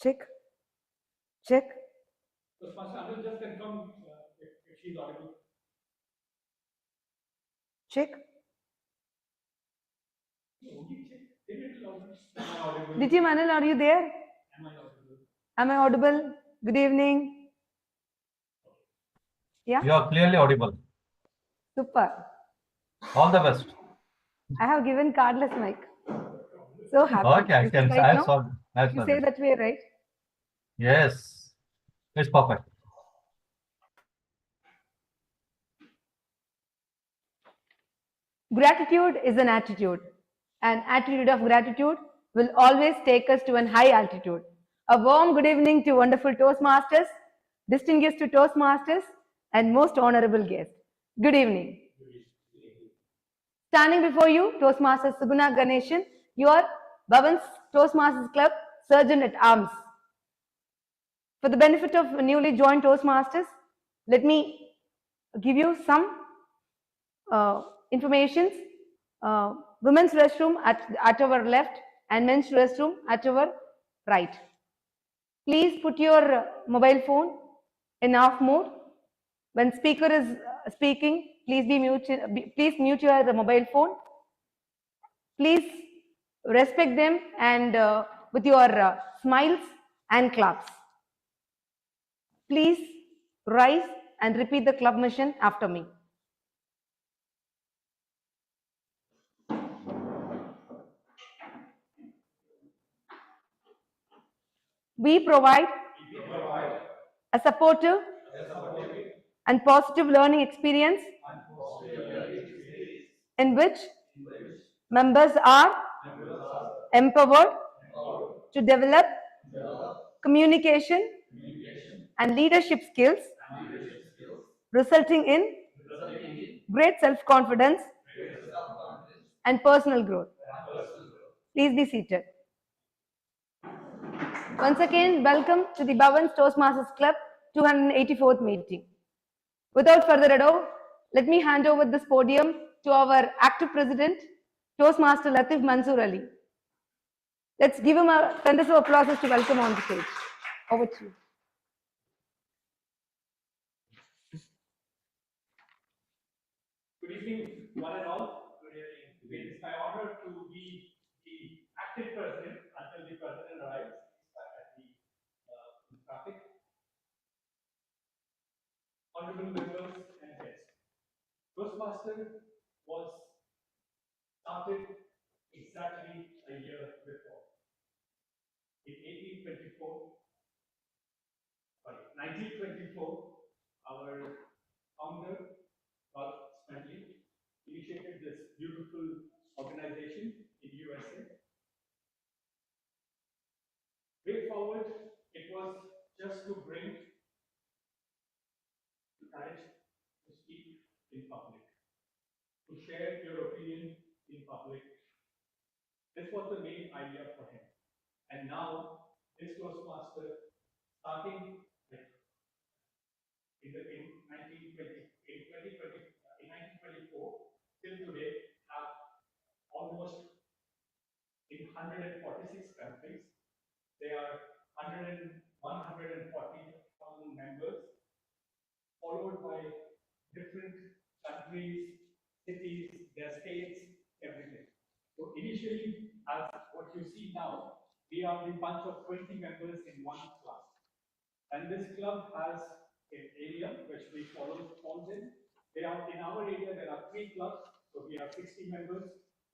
Check. Check. Toastmaster, I will just confirm if she's audible. Check. Did you, Manal, are you there? Am I audible? Am I audible? Good evening. Yeah? You are clearly audible. Super. All the best. I have given cardless mic. So happy. Okay, I Is can. it right I now? saw. I You saw say it. that way, right? Yes, it's perfect. Gratitude is an attitude. An attitude of gratitude will always take us to an high altitude. A warm good evening to wonderful Toastmasters, distinguished to Toastmasters, and most honorable guests. Good evening. Standing before you, Toastmaster Suguna Ganeshan, your Bhavan's Toastmasters Club Surgeon at Arms. For the benefit of newly joined Toastmasters, let me give you some informations. Women's restroom at our left and men's restroom at our right. Please put your mobile phone in off mode. When speaker is speaking, please please mute your mobile phone. Please respect them and with your smiles and claps. Please rise and repeat the club mission after me. We provide a supportive and positive learning experience in which members are empowered to develop communication and leadership skills, resulting in great self-confidence and personal growth. Please be seated. Once again, welcome to the Bhavan's Toastmasters Club 284th meeting. Without further ado, let me hand over this podium to our active president, Toastmaster Latif Mansoor Ali. Let's give him a thunderous applause to welcome on the stage. Over to you. Good evening, one and all. Good evening. It is my honor to be the active president until the president arrives at the traffic. Honorable members and guests. Toastmaster was started exactly a year before. In 1924, our founder, Ralph Smedley, initiated this beautiful organization in USA. Way forward, it was just to bring the courage to speak in public, to share your opinion in public. This was the main idea for him. And now, this Toastmaster, starting in 1924 till today, have almost in 146 countries. There are 140,000 members, followed by different countries, cities, their states, everything. So initially, as what you see now, we are the bunch of 20 members in one club. And this club has an area which we falls in. In our area, there are 3 clubs, so we have 60 members.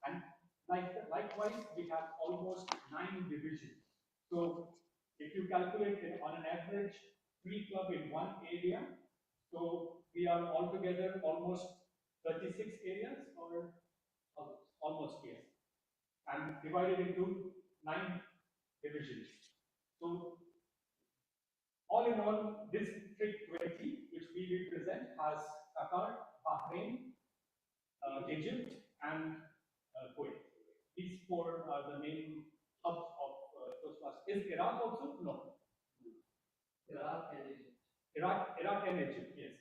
And likewise, we have almost 9 divisions. So if you calculate it on an average, 3 clubs in one area, so we are altogether almost 36 areas or almost, yes, and divided into 9 divisions. So all in all, this District 20, which we represent, has Qatar, Bahrain, Egypt, and Kuwait. These 4 are the main hubs of Toastmasters. Is Iraq also? No. Iraq and Egypt, yes.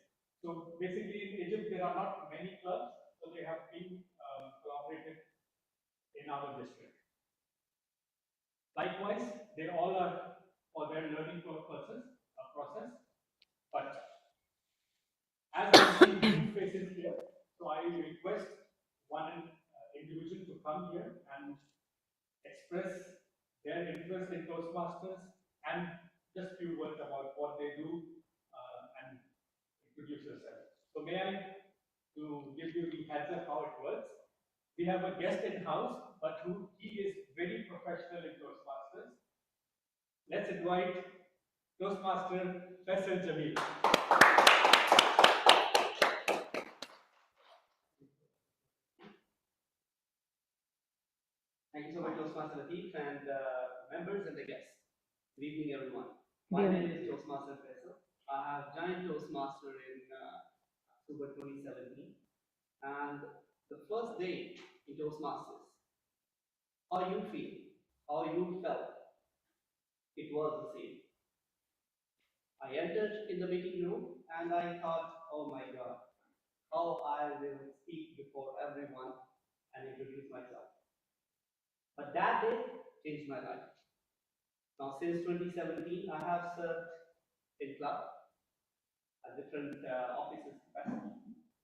So basically, in Egypt, there are not many clubs, so they have been collaborated in our district. Likewise, they all are for their learning process. But as I see new faces here, so I request one individual to come here and express their interest in Toastmasters and just few words about what they do and introduce yourself. So may I, to give you the heads up how it works, we have a guest in house, but he is very professional in Toastmasters. Let's invite Toastmaster Faisal Jamil. Thank you so much, Toastmaster Latif, and members and the guests. Good evening, everyone. Good My evening. name is Toastmaster Faisal. I have joined Toastmaster in October 2017, and the first day in Toastmasters, how you feel, how you felt, it was the same. I entered in the meeting room and I thought, oh my God, how I will speak before everyone and introduce myself. But that day changed my life. Now, since 2017, I have served in club at different offices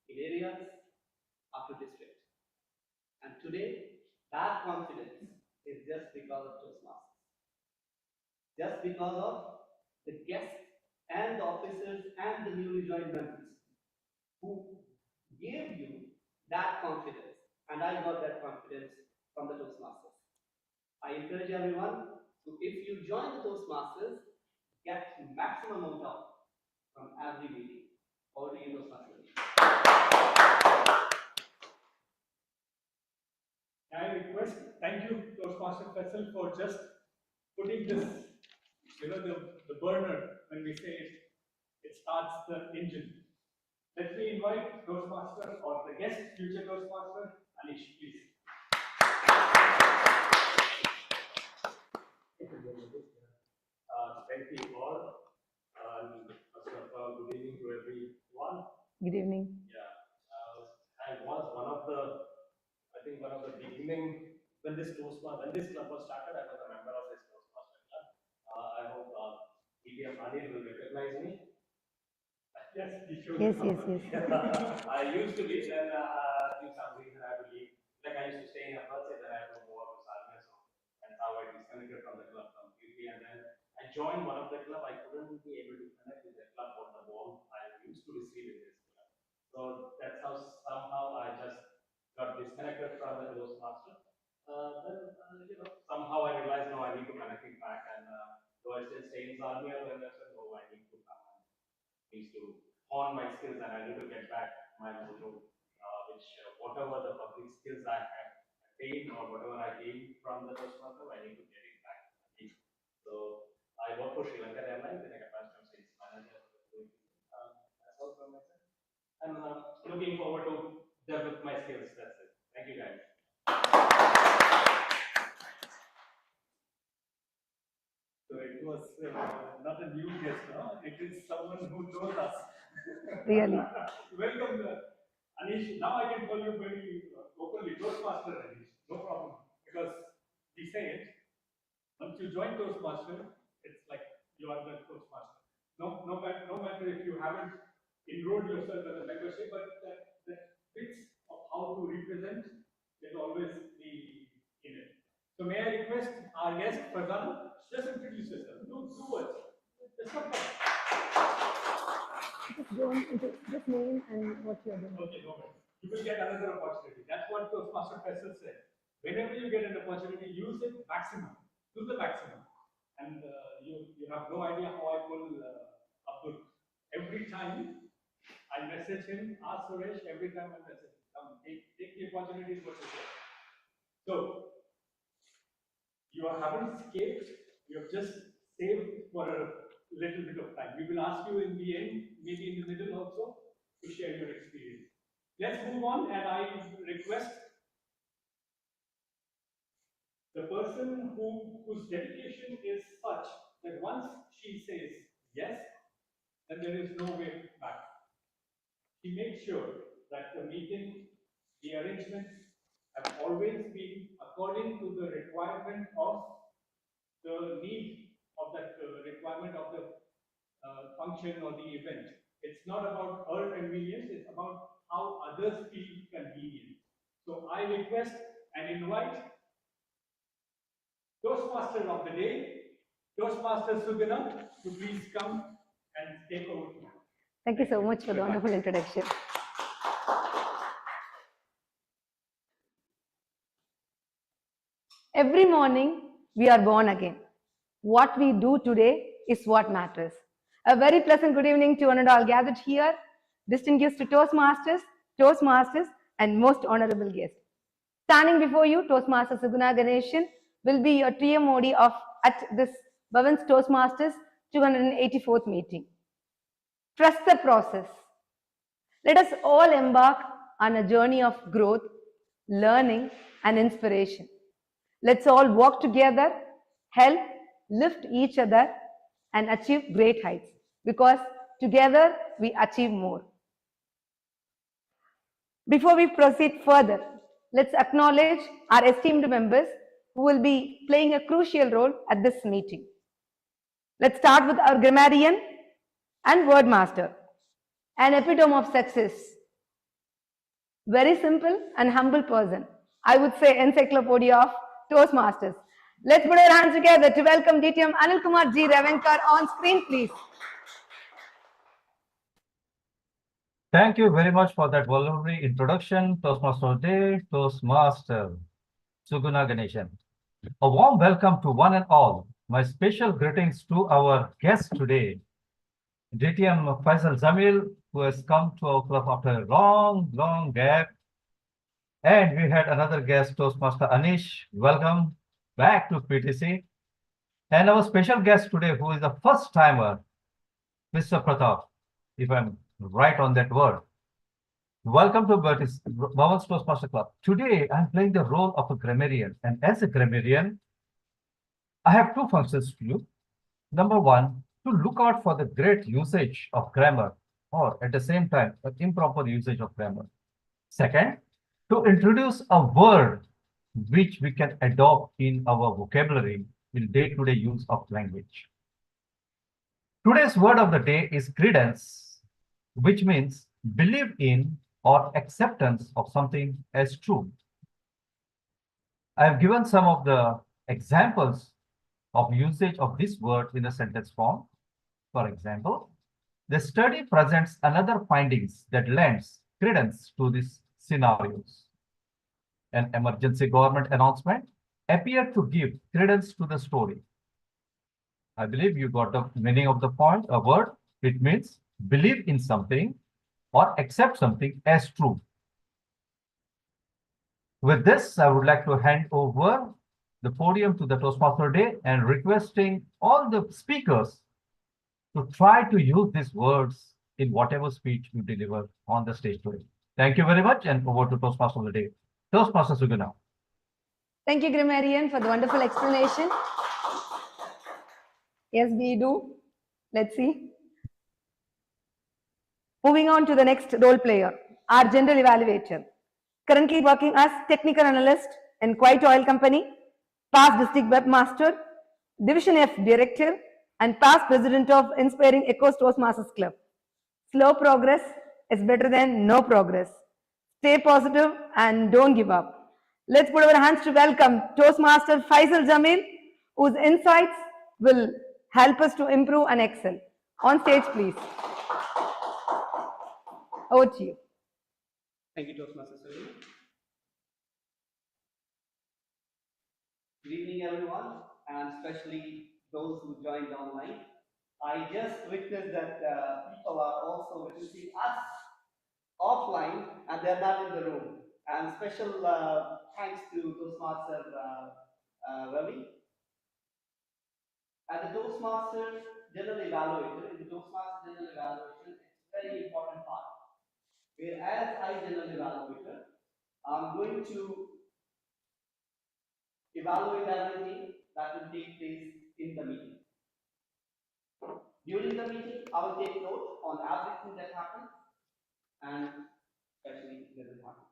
in areas up to district. And today, that confidence is just because of Toastmasters. Just because of the guests and the officers and the newly joined members who gave you that confidence. And I got that confidence from the Toastmasters. I encourage everyone to, if you join the Toastmasters, get maximum amount of from every meeting. Over to you, Toastmasters. I request, thank you, Toastmaster Faisal, for just putting this, the burner, when we say it starts the engine. Let me invite Toastmaster or the guest, future Toastmaster, Anish, please. Thank you all. First of all, good evening to everyone. Good evening. Yeah, I was one of the beginning when this club was started. I was a member of this Toastmaster club. I hope EDM Anil will recognize me. Yes, you should. Yes, yes, yes. I used to be, then due to some reason I had to leave. Like I used to stay in a Percy, then I had to move out to Salmia, so that's how I disconnected from the club completely. And then I joined one of the club. I couldn't be able to connect with the club on the warmth I used to receive in this club. So that's how somehow I just got disconnected from the Toastmaster. Then somehow I realized no, I need to connect it back. And though I still stay in Salmia, then I said no, I need to come and needs to hone my skills, and I need to get back my mojo, which whatever the public skills I have attained or whatever I gained from the Toastmaster, I need to get it back. So I work for Sri Lanka Airlines in a capacity of sales manager. That's all from myself. I'm looking forward to develop my skills. That's it. Thank you, guys. So it was not a new guest, no? It is someone who knows us. Really. Welcome, Anish. Now I can call you very openly Toastmaster Anish. No problem. Because we say it, once you join Toastmaster, it's like you are the Toastmaster. No matter if you haven't enrolled yourself as a membership, but the bits of how to represent will always be in it. So may I request our guest, Bhavan, just introduce yourself. Two words. Just one word. Just go into just name and what you're doing. Okay, no worries. You will get another opportunity. That's what Toastmaster Faisal said. Whenever you get an opportunity, use it maximum. To the maximum. And you have no idea how I pull Abdul. Every time I message him, ask Suresh, every time I message him, come, take the opportunity what you get. So, you haven't escaped, you have just saved for a little bit of time. We will ask you in the end, maybe in the middle also, to share your experience. Let's move on, and I request the person whose dedication is such that once she says yes, then there is no way back. She makes sure that the meeting, the arrangements have always been according to the requirement of the need of that requirement of the function or the event. It's not about her convenience, it's about how others feel convenient. So I request and invite Toastmaster of the day, Toastmaster Sugana, to please come and take over. Thank you so much for the wonderful introduction. Every morning, we are born again. What we do today is what matters. A very pleasant good evening to one and all gathered here, distinguished Toastmasters, and most honorable guests. Standing before you, Toastmaster Suguna Ganeshan will be your TMOD at this Bhavan's Toastmasters 284th meeting. Trust the process. Let us all embark on a journey of growth, learning, and inspiration. Let's all walk together, help, lift each other, and achieve great heights, because together we achieve more. Before we proceed further, let's acknowledge our esteemed members who will be playing a crucial role at this meeting. Let's start with our grammarian and word master, an epitome of success. Very simple and humble person. I would say encyclopedia of Toastmasters. Let's put our hands together to welcome DTM Anil Kumar G. Ravenkar on screen, please. Thank you very much for that voluntary introduction, Toastmaster Day, Toastmaster Suguna Ganeshan. A warm welcome to one and all. My special greetings to our guest today, DTM Faisal Zamil, who has come to our club after a long gap. And we had another guest, Toastmaster Anish. Welcome back to PTC. And our special guest today, who is the first timer, Mr. Pratap, if I'm right on that word. Welcome to Bhavan's Toastmaster Club. Today, I'm playing the role of a grammarian. And as a grammarian, I have two functions to you. Number one, to look out for the great usage of grammar, or at the same time, the improper usage of grammar. Second, to introduce a word which we can adopt in our vocabulary in day-to-day use of language. Today's word of the day is credence, which means believe in or acceptance of something as true. I have given some of the examples of usage of this word in a sentence form. For example, the study presents another findings that lends credence to these scenarios. An emergency government announcement appeared to give credence to the story. I believe you got the meaning of the point, a word. It means believe in something or accept something as true. With this, I would like to hand over the podium to the Toastmaster Day and requesting all the speakers to try to use these words in whatever speech you deliver on the stage today. Thank you very much, and over to Toastmaster of the Day, Toastmaster Sugana. Thank you, grammarian, for the wonderful explanation. Yes, we do. Let's see. Moving on to the next role player, our general evaluator. Currently working as technical analyst in Kuwait Oil Company, past district webmaster, Division F director, and past president of Inspiring Echoes Toastmasters Club. Slow progress is better than no progress. Stay positive and don't give up. Let's put our hands to welcome Toastmaster Faisal Jamil, whose insights will help us to improve and excel. On stage, please. Over to you. Thank you, Toastmaster Surya. Good evening, everyone, and especially those who joined online. I just witnessed that people are also witnessing us offline, and they're not in the room. And special thanks to Toastmaster Ravi. As a Toastmaster General Evaluator, in the Toastmaster General Evaluation, it's a very important part. Whereas I General Evaluator, I'm going to evaluate everything that will take place in the meeting. During the meeting, I will take note on everything that happened and especially doesn't happen.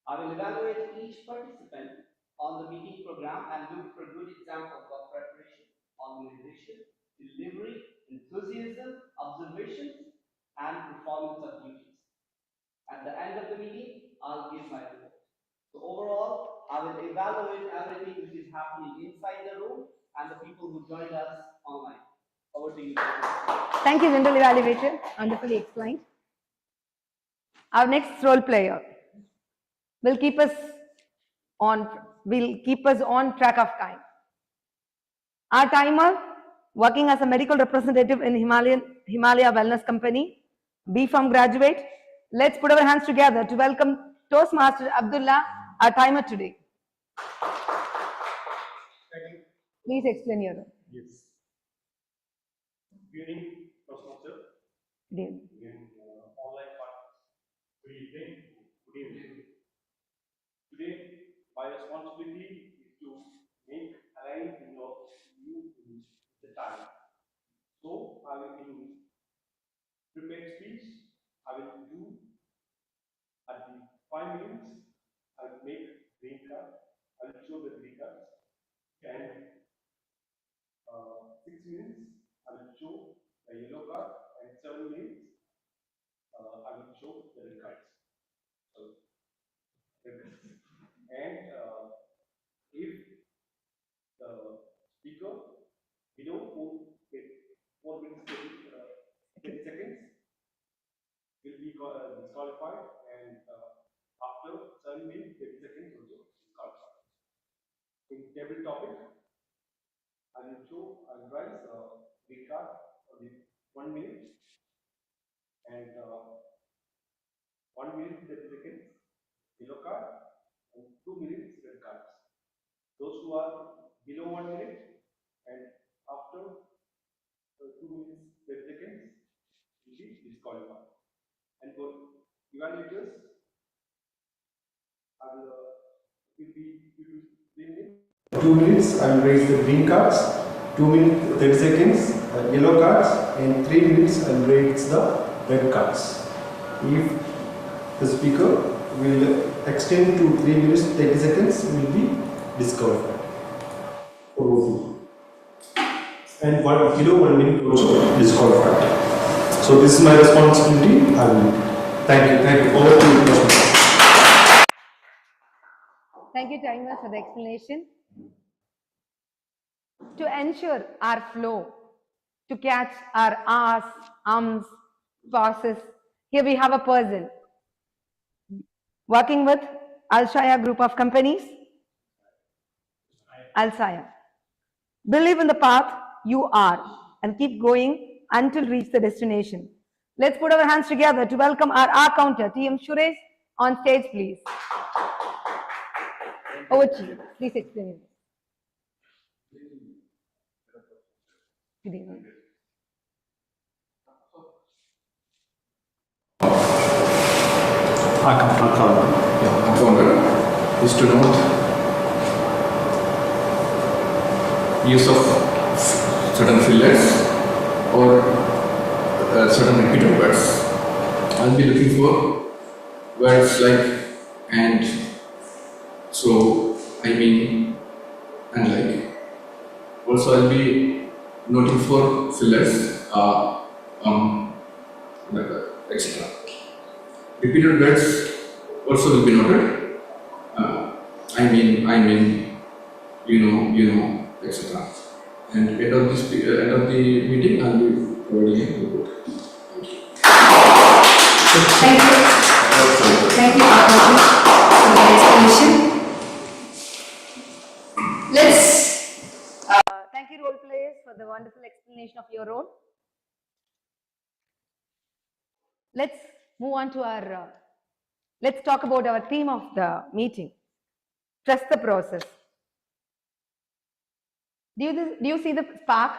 I will evaluate each participant on the meeting program and look for good examples of preparation organization, delivery, enthusiasm, observations, and performance of duties. At the end of the meeting, I'll give my report. So overall, I will evaluate everything which is happening inside the room and the people who joined us online. Over to you. Thank you, General Evaluator. Wonderfully explained. Our next role player will keep us on track of time. Our timer, working as a medical representative in Himalaya Wellness Company, B.Pharm graduate. Let's put our hands together to welcome Toastmaster Abdullah, our timer today. Please explain your role. Yes. Good evening, Toastmaster. Good evening. Again, online partners. Good evening. Good evening. Today, my responsibility is to make align you in the time. So, I will in prepared speech. I will do at the 5 minutes. I will make green card. I will show the green cards. And 6 minutes, I will show the yellow card, and 7 minutes, I will show the red cards. So, and if the speaker below 4 minutes 30 seconds will be disqualified, and after 7 minutes 30 seconds also disqualified. In table topic, I will raise red card for the 1 minute, and 1 minute 30 seconds yellow card, and 2 minutes red cards. Those who are below 1 minute and after 2 minutes 30 seconds will be disqualified. And for evaluators, I will be 3 minutes. 2 minutes, I will raise the green cards. 2 minutes 30 seconds yellow cards, and 3 minutes I will raise the red cards. If the speaker will extend to 3 minutes 30 seconds, will be disqualified. And below 1 minute also disqualified. So this is my responsibility. I will. Thank you. Over to you. Thank you, timer, for the explanation. To ensure our flow, to catch our ahs, ums, pauses, here we have a person working with Alshaya Group of Companies. Alshaya. Believe in the path you are and keep going until reach the destination. Let's put our hands together to welcome our counter, TM Suresh, on stage, please. Over to you. Please explain. Good evening. Founder is to note use of certain fillers or certain repeated words. I'll be looking for words like and, so, I mean, and like. Also, I'll be noting for fillers, etc. Repeated words also will be noted. I mean, you know, etc. And end of the meeting, I'll be providing a report. Thank you. Thank you, Bhavan, for the explanation. Thank you, role players, for the wonderful explanation of your role. Let's move on to our, let's talk about our theme of the meeting. Trust the process. Do you see the spark?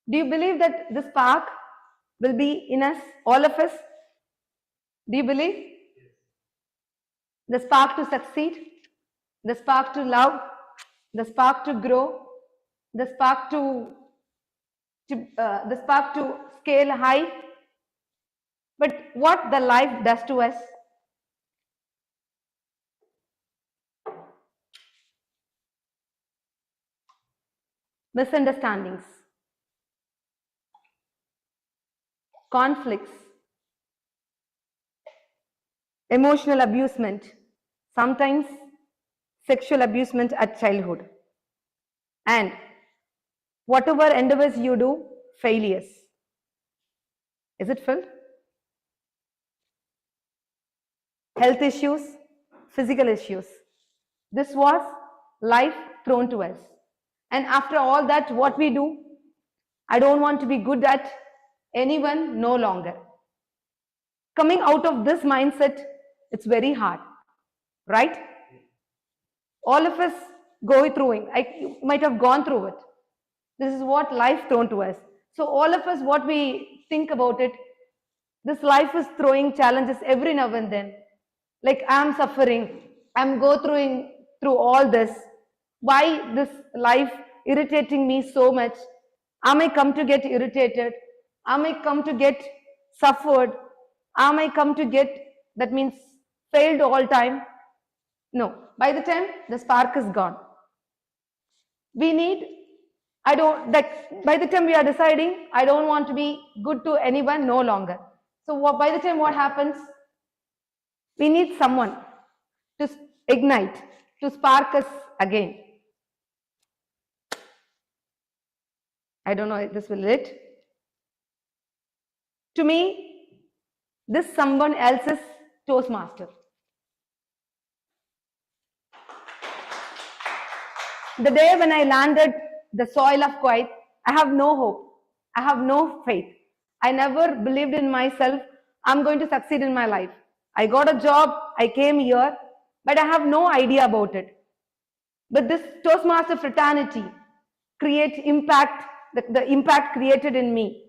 Do you believe that the spark will be in us, all of us? Do you believe? The spark to succeed, the spark to love, the spark to grow, the spark to scale high. But what the life does to us? misunderstandings, conflicts, emotional abusement, sometimes sexual abusement at childhood, and whatever endeavors you do, failures. Is it filled? Health issues, physical issues. This was life thrown to us. And after all that, what we do, I don't want to be good at anyone no longer. Coming out of this mindset, it's very hard, right? All of us go through it. You might have gone through it. This is what life thrown to us. So all of us, what we think about it, this life is throwing challenges every now and then. Like I'm suffering, I'm going through all this. Why this life irritating me so much? I may come to get irritated. I may come to get suffered. I may come to get, that means failed all time. No, by the time the spark is gone. We need, by the time we are deciding, I don't want to be good to anyone no longer. So by the time what happens? We need someone to ignite, to spark us again. I don't know if this will lit. To me, this someone else's Toastmaster. The day when I landed the soil of Kuwait, I have no hope. I have no faith. I never believed in myself. I'm going to succeed in my life. I got a job. I came here, but I have no idea about it. But this Toastmaster fraternity creates impact. The impact created in me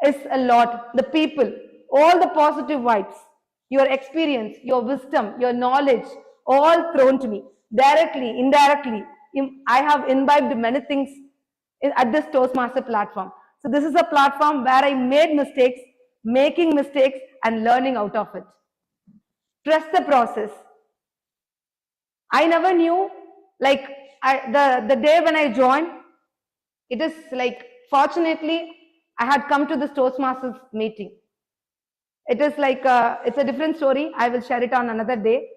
is a lot. The people, all the positive vibes, your experience, your wisdom, your knowledge, all thrown to me. Directly, indirectly, I have imbibed many things at this Toastmaster platform. So this is a platform where I made mistakes, making mistakes and learning out of it. Trust the process. I never knew, like the day when I joined, it is like, fortunately, I had come to this Toastmasters meeting. It is like, it's a different story. I will share it on another day.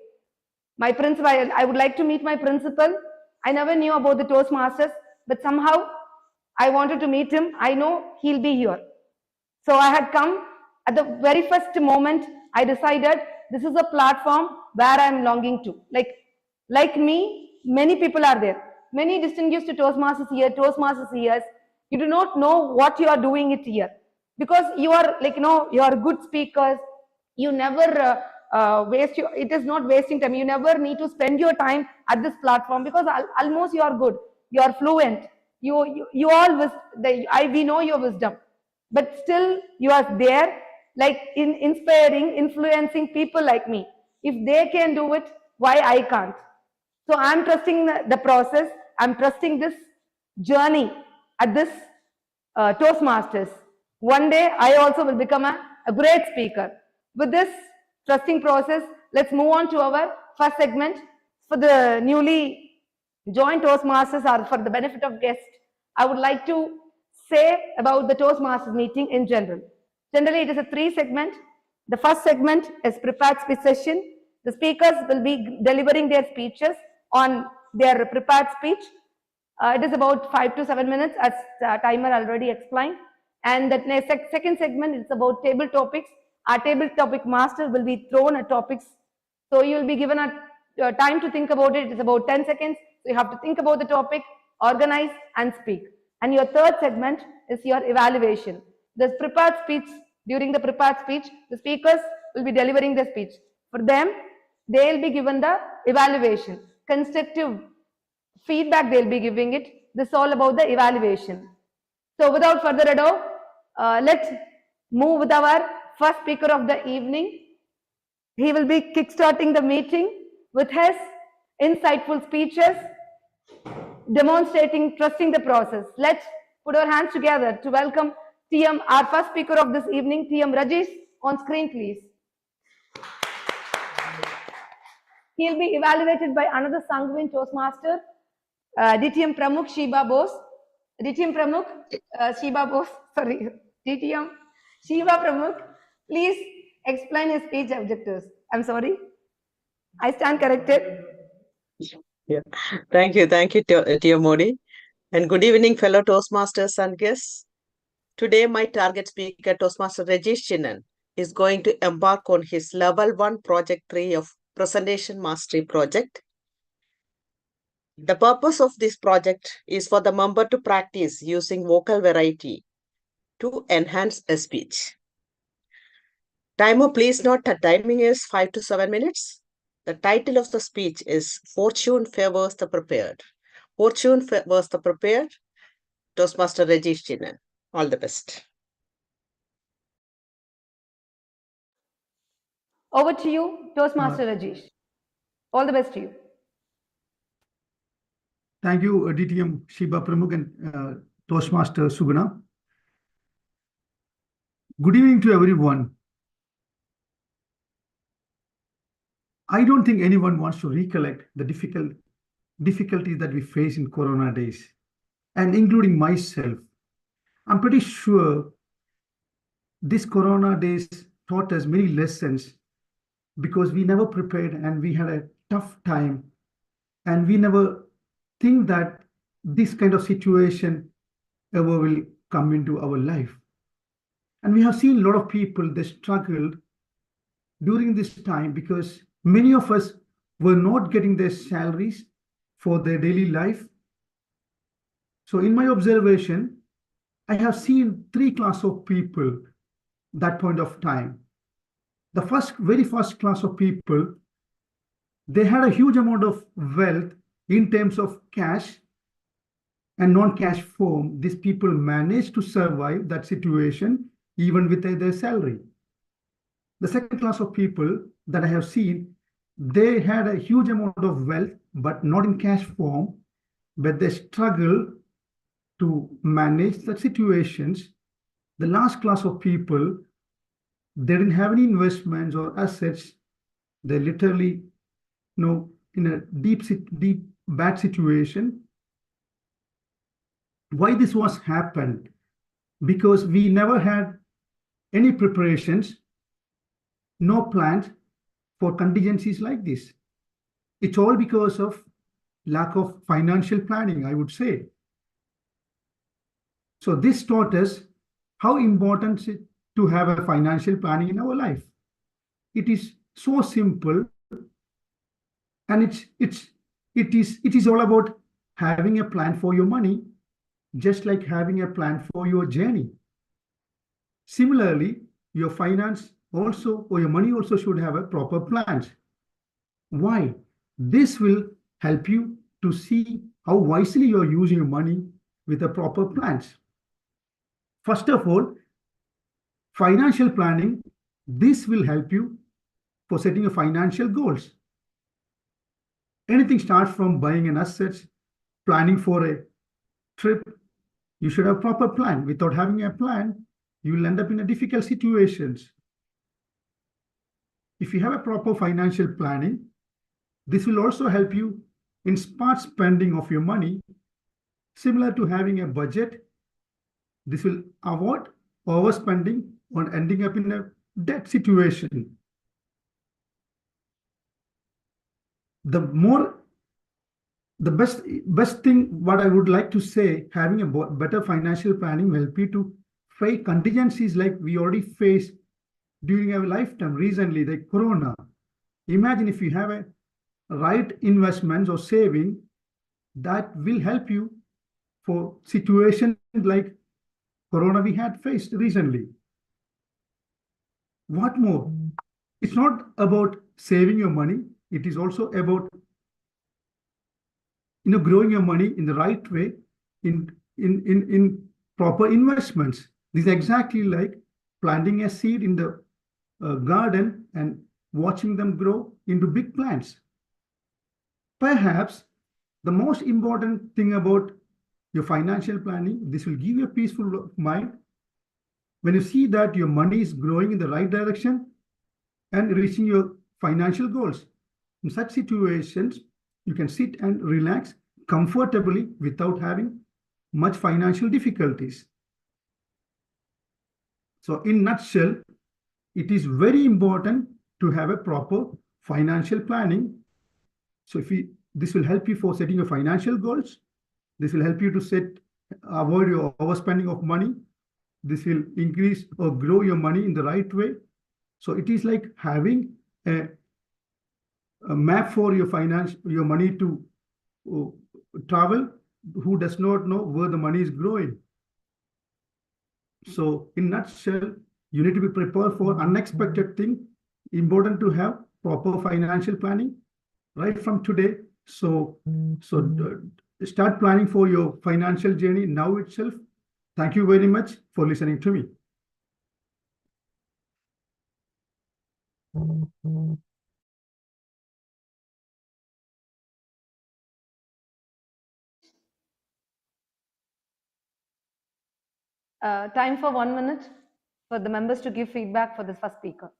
My principal, I would like to meet my principal. I never knew about the Toastmasters, but somehow I wanted to meet him. I know he'll be here. So I had come at the very first moment. I decided this is a platform where I'm longing to. Like me, many people are there. Many distinguished Toastmasters here, Toastmasters here. You do not know what you are doing it here because you are you are good speakers. You never it is not wasting time. You never need to spend your time at this platform because almost you are good. You are fluent. You all we know your wisdom, but still you are there, like inspiring, influencing people like me. If they can do it, why I can't? So I'm trusting the process. I'm trusting this journey at this Toastmasters. One day I also will become a great speaker. With this trusting process, let's move on to our first segment. For the newly joined Toastmasters or for the benefit of guests, I would like to say about the Toastmasters meeting in general. Generally, it is a 3 segment. The first segment is prepared speech session. The speakers will be delivering their speeches on their prepared speech. It is about 5 to 7 minutes, as timer already explained. And the second segment is about table topics. Our table topic master will be thrown at topics. So you will be given a time to think about it. It's about 10 seconds. So you have to think about the topic, organize and speak. And your third segment is your evaluation. The prepared speech, during the prepared speech, the speakers will be delivering the speech. For them, they will be given the evaluation, constructive feedback they'll be giving it. This is all about the evaluation. So without further ado, let's move with our first speaker of the evening. He will be kickstarting the meeting with his insightful speeches, demonstrating trusting the process. Let's put our hands together to welcome TM, our first speaker of this evening, TM Rajesh, on screen please. He'll be evaluated by another sanguine Toastmaster, DTM Pramukh Shiba Bose. DTM Pramukh Shiba Bose. Sorry, DTM Shiba Pramukh. Please explain his speech objectives. I'm sorry. I stand corrected. Yeah. Thank you, dear Modi. And good evening, fellow Toastmasters and guests. Today, my target speaker, Toastmaster Rajesh Chinnan, is going to embark on his Level 1 Project 3 of Presentation Mastery Project. The purpose of this project is for the member to practice using vocal variety to enhance a speech. Timer, please note the timing is 5 to 7 minutes. The title of the speech is Fortune Favors the Prepared. Fortune Favors the Prepared, Toastmaster Rajesh Chinnan. All the best. Over to you, Toastmaster Rajesh. All the best to you. Thank you, DTM Shiba Pramukh and Toastmaster Suguna. Good evening to everyone. I don't think anyone wants to recollect the difficulties that we face in Corona days, and including myself. I'm pretty sure this Corona days taught us many lessons because we never prepared and we had a tough time, and we never think that this kind of situation ever will come into our life. And we have seen a lot of people, they struggled during this time because many of us were not getting their salaries for their daily life. So in my observation, I have seen three classes of people that point of time. The very first class of people, they had a huge amount of wealth in terms of cash and non-cash form. These people managed to survive that situation even with their salary. The second class of people that I have seen, they had a huge amount of wealth, but not in cash form, but they struggle to manage the situations. The last class of people, they didn't have any investments or assets. They literally, in a deep bad situation. Why this was happened? Because we never had any preparations, no plans for contingencies like this. It's all because of lack of financial planning, I would say. So this taught us how important it is to have a financial planning in our life. It is so simple, and it is all about having a plan for your money, just like having a plan for your journey. Similarly, your finance also, or your money also, should have a proper plans. Why? This will help you to see how wisely you're using your money with a proper plans. First of all, financial planning, this will help you for setting your financial goals. Anything starts from buying an asset, planning for a trip. You should have a proper plan. Without having a plan, you will end up in a difficult situations. If you have a proper financial planning, this will also help you in smart spending of your money. Similar to having a budget, this will avoid overspending or ending up in a debt situation. The best thing, what I would like to say, having a better financial planning will help you to face contingencies like we already faced during our lifetime recently, like Corona. Imagine if you have a right investments or saving, that will help you for situations like Corona we had faced recently. What more? It's not about saving your money. It is also about growing your money in the right way, in proper investments. This is exactly like planting a seed in the garden and watching them grow into big plants. Perhaps the most important thing about your financial planning, this will give you a peaceful mind when you see that your money is growing in the right direction and reaching your financial goals. In such situations, you can sit and relax comfortably without having much financial difficulties. So in nutshell, it is very important to have a proper financial planning. So this will help you for setting your financial goals. This will help you to avoid your overspending of money. This will increase or grow your money in the right way. So it is like having a map for your money to travel, who does not know where the money is growing. So in nutshell, you need to be prepared for unexpected thing. Important to have proper financial planning right from today. So start planning for your financial journey now itself. Thank you very much for listening to me. Time for 1 minute for the members to give feedback for this first speaker.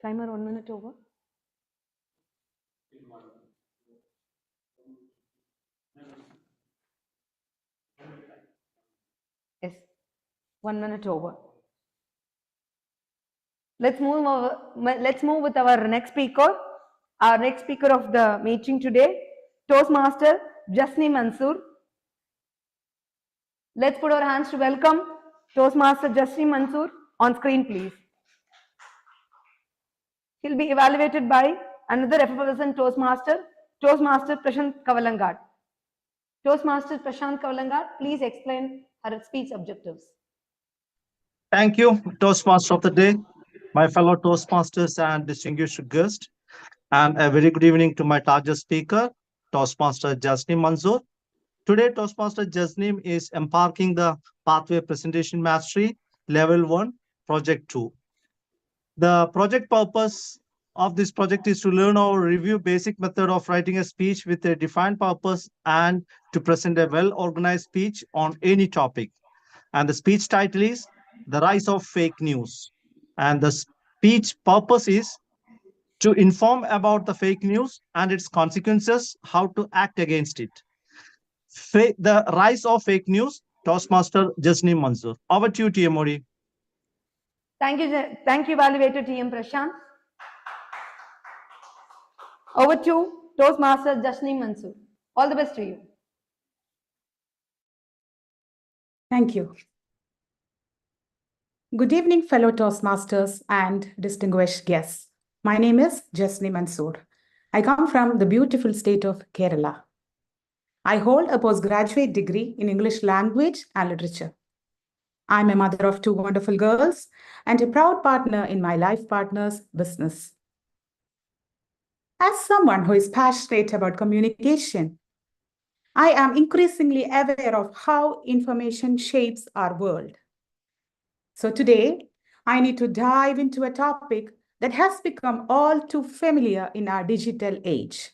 Timer 1 minute over. Yes, 1 minute over. Let's move with our next speaker. Our next speaker of the meeting today, Toastmaster Jasni Mansoor. Let's put our hands to welcome Toastmaster Jasni Mansoor on screen, please. He'll be evaluated by another effervescent Toastmaster Prashant Kavalangat. Toastmaster Prashant Kavalangat, please explain her speech objectives. Thank you, Toastmaster of the Day, my fellow Toastmasters and distinguished guests, and a very good evening to my target speaker, Toastmaster Jasneem Manzoor. Today, Toastmaster Jasneem is embarking the Pathway Presentation Mastery Level 1, Project 2. The project purpose of this project is to learn or review basic method of writing a speech with a defined purpose and to present a well-organized speech on any topic. And the speech title is The Rise of Fake News. And the speech purpose is to inform about the fake news and its consequences, how to act against it. The Rise of Fake News, Toastmaster Jasneem Mansoor. Over to you, TM Modi. Thank you, evaluator TM Prashant. Over to Toastmaster Jasneem Mansoor. All the best to you. Thank you. Good evening, fellow Toastmasters and distinguished guests. My name is Jasneem Mansoor. I come from the beautiful state of Kerala. I hold a postgraduate degree in English language and literature. I'm a mother of 2 wonderful girls and a proud partner in my life partner's business. As someone who is passionate about communication, I am increasingly aware of how information shapes our world. So today, I need to dive into a topic that has become all too familiar in our digital age,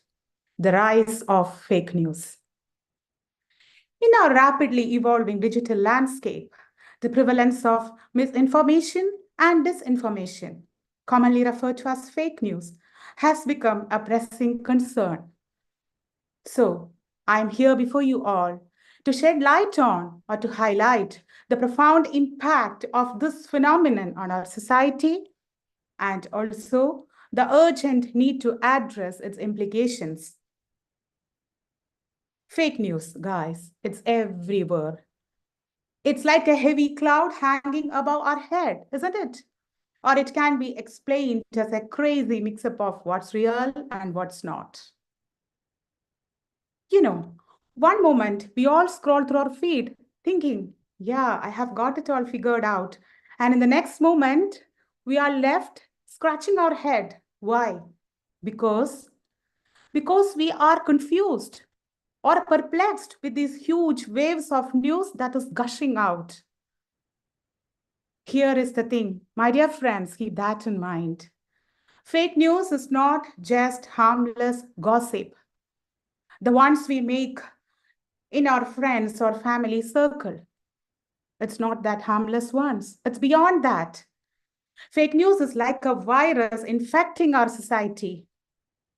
the rise of fake news. In our rapidly evolving digital landscape, the prevalence of misinformation and disinformation, commonly referred to as fake news, has become a pressing concern. So, I'm here before you all to shed light on or to highlight the profound impact of this phenomenon on our society and also the urgent need to address its implications. Fake news, guys, it's everywhere. It's like a heavy cloud hanging above our head, isn't it? Or it can be explained as a crazy mix-up of what's real and what's not. You know, one moment we all scroll through our feed thinking, yeah, I have got it all figured out. And in the next moment, we are left scratching our head. Why? Because we are confused or perplexed with these huge waves of news that is gushing out. Here is the thing, my dear friends, keep that in mind. Fake news is not just harmless gossip, the ones we make in our friends or family circle. It's not that harmless ones. It's beyond that. Fake news is like a virus infecting our society,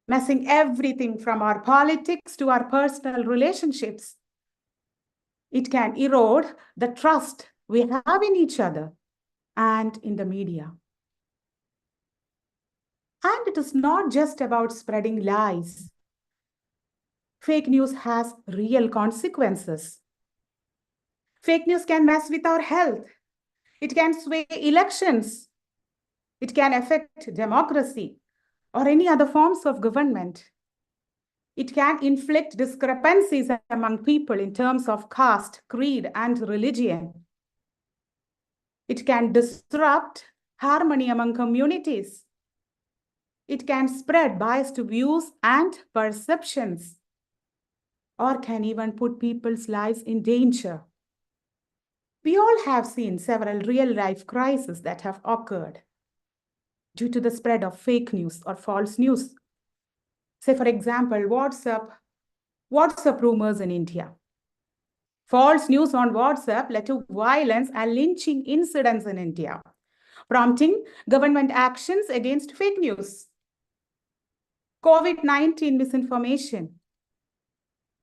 messing everything from our politics to our personal relationships. It can erode the trust we have in each other and in the media. And it is not just about spreading lies. Fake news has real consequences. Fake news can mess with our health. It can sway elections. It can affect democracy or any other forms of government. It can inflict discrepancies among people in terms of caste, creed, and religion. It can disrupt harmony among communities. It can spread biased views and perceptions, or can even put people's lives in danger. We all have seen several real-life crises that have occurred due to the spread of fake news or false news. Say, for example, WhatsApp rumors in India. False news on WhatsApp led to violence and lynching incidents in India, prompting government actions against fake news. COVID-19 misinformation.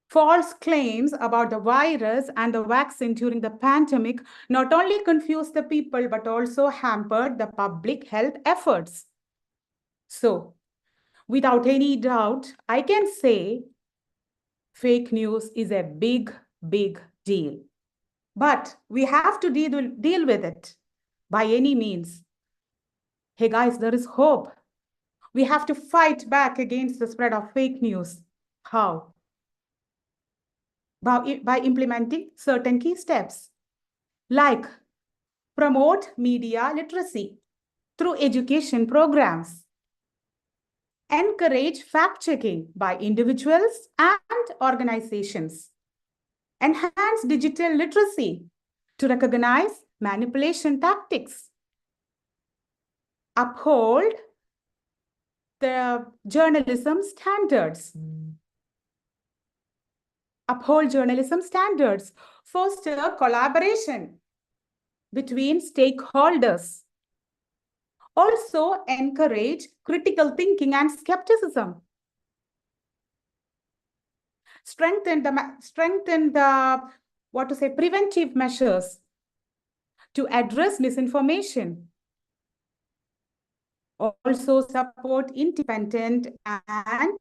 False claims about the virus and the vaccine during the pandemic not only confused the people, but also hampered the public health efforts. So, without any doubt, I can say fake news is a big, big deal. But we have to deal with it by any means. Hey guys, there is hope. We have to fight back against the spread of fake news. How? By implementing certain key steps, like promote media literacy through education programs, encourage fact-checking by individuals and organizations, enhance digital literacy to recognize manipulation tactics, uphold the journalism standards. Uphold journalism standards, foster collaboration between stakeholders. Also encourage critical thinking and skepticism. Strengthen the preventive measures to address misinformation. Also support independent and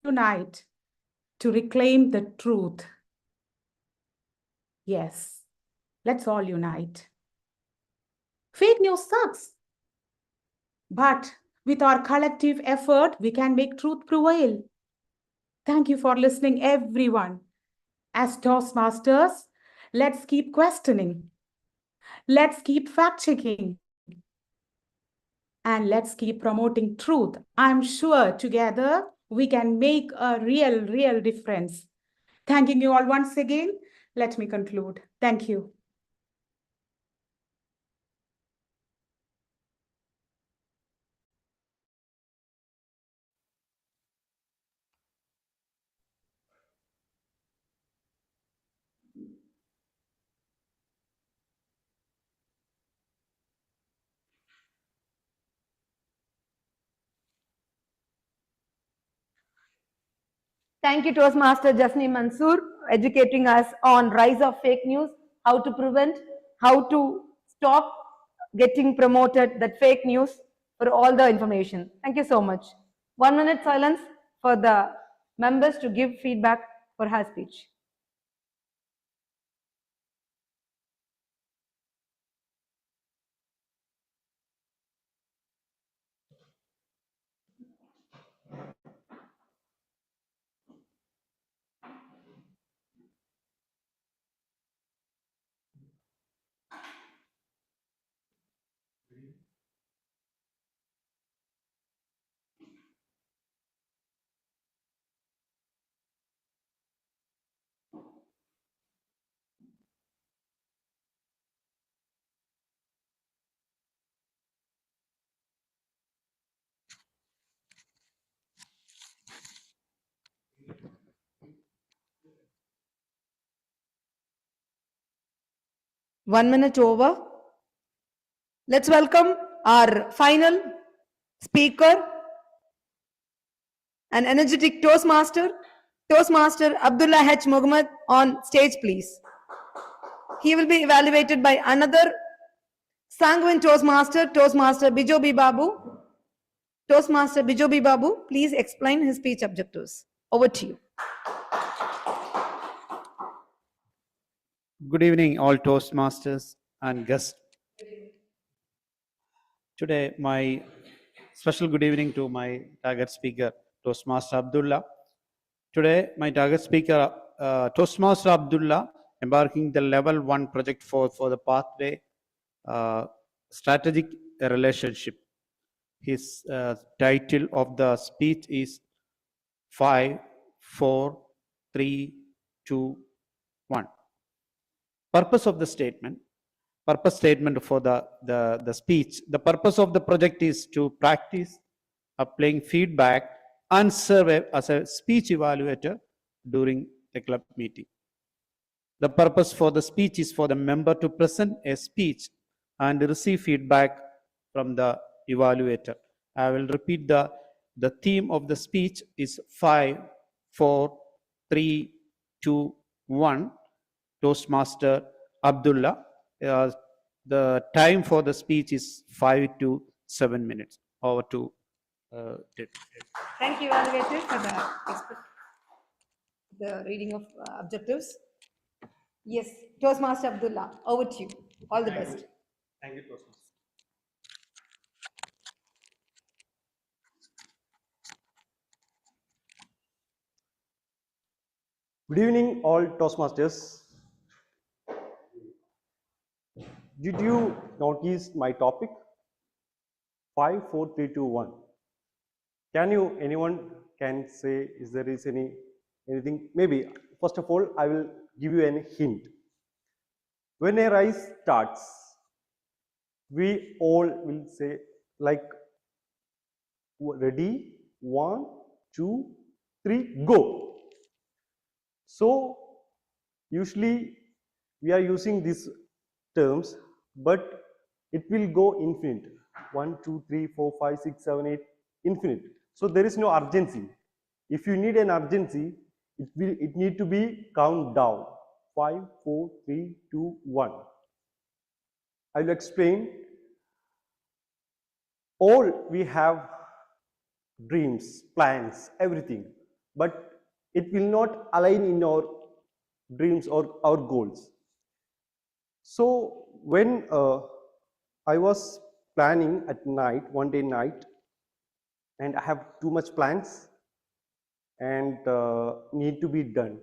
unite to reclaim the truth. Yes, let's all unite. Fake news sucks, but with our collective effort, we can make truth prevail. Thank you for listening, everyone. As Toastmasters, let's keep questioning. Let's keep fact-checking. And let's keep promoting truth. I'm sure together we can make a real difference. Thanking you all once again. Let me conclude. Thank you. Thank you, Toastmaster Jasni Mansoor, educating us on rise of fake news, how to prevent, how to stop getting promoted that fake news, for all the information. Thank you so much. 1 minute silence for the members to give feedback for her speech. 1 minute over. Let's welcome our final speaker, an energetic Toastmaster, Toastmaster Abdullah H. Muhammad on stage, please. He will be evaluated by another sanguine Toastmaster, Toastmaster Bijobi Babu. Toastmaster Bijobi Babu, please explain his speech objectives. Over to you. Good evening, all Toastmasters and guests. Today, my special good evening to my target speaker, Toastmaster Abdullah. Today, my target speaker, Toastmaster Abdullah, embarking the level 1 project for the pathway strategic relationship. His title of the speech is 5, 4, 3, 2, 1. Purpose of the statement. Purpose statement for the speech. The purpose of the project is to practice applying feedback and serve as a speech evaluator during the club meeting. The purpose for the speech is for the member to present a speech and receive feedback from the evaluator. I will repeat the theme of the speech is 5, 4, 3, 2, 1. Toastmaster Abdullah. The time for the speech is 5 to 7 minutes. Over to Ted. Thank you, evaluator, for the reading of objectives. Yes, Toastmaster Abdullah, over to you. All the best. Thank you, Toastmaster. Good evening, all Toastmasters. Did you notice my topic? 5, 4, 3, 2, 1. Anyone can say, is there is anything? Maybe, first of all, I will give you a hint. When a race starts, we all will say, like, ready, 1, 2, 3, go. So, usually, we are using these terms, but it will go infinite. 1, 2, 3, 4, 5, 6, 7, 8, infinite. So there is no urgency. If you need an urgency, it need to be count down. 5, 4, 3, 2, 1. I will explain. All we have dreams, plans, everything, but it will not align in our dreams or our goals. So when I was planning at night, one day night, and I have too much plans and need to be done.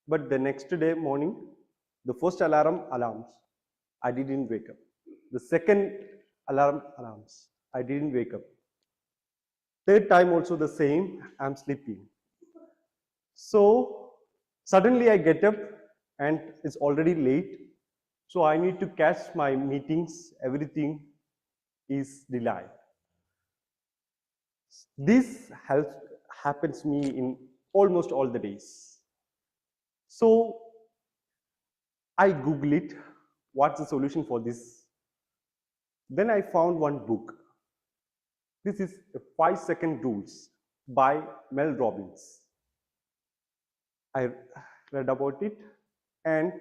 But the next day morning, the first alarms, I didn't wake up. The second alarms, I didn't wake up. Third time also the same, I'm sleeping. So suddenly I get up and it's already late. So I need to catch my meetings, everything is delayed. This happens to me in almost all the days. So I Google it, what's the solution for this? Then I found one book. This is 5-second rules by Mel Robbins. I read about it and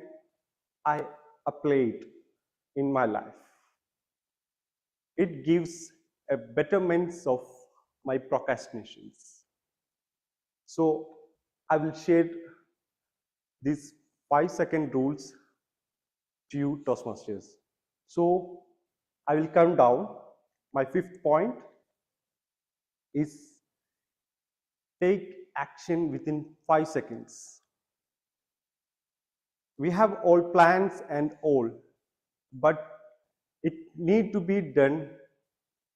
I apply it in my life. It gives a betterment of my procrastinations. So I will share these 5-second rules to you, Toastmasters. So I will count down. My 5th point is take action within 5 seconds. We have all plans and all, but it need to be done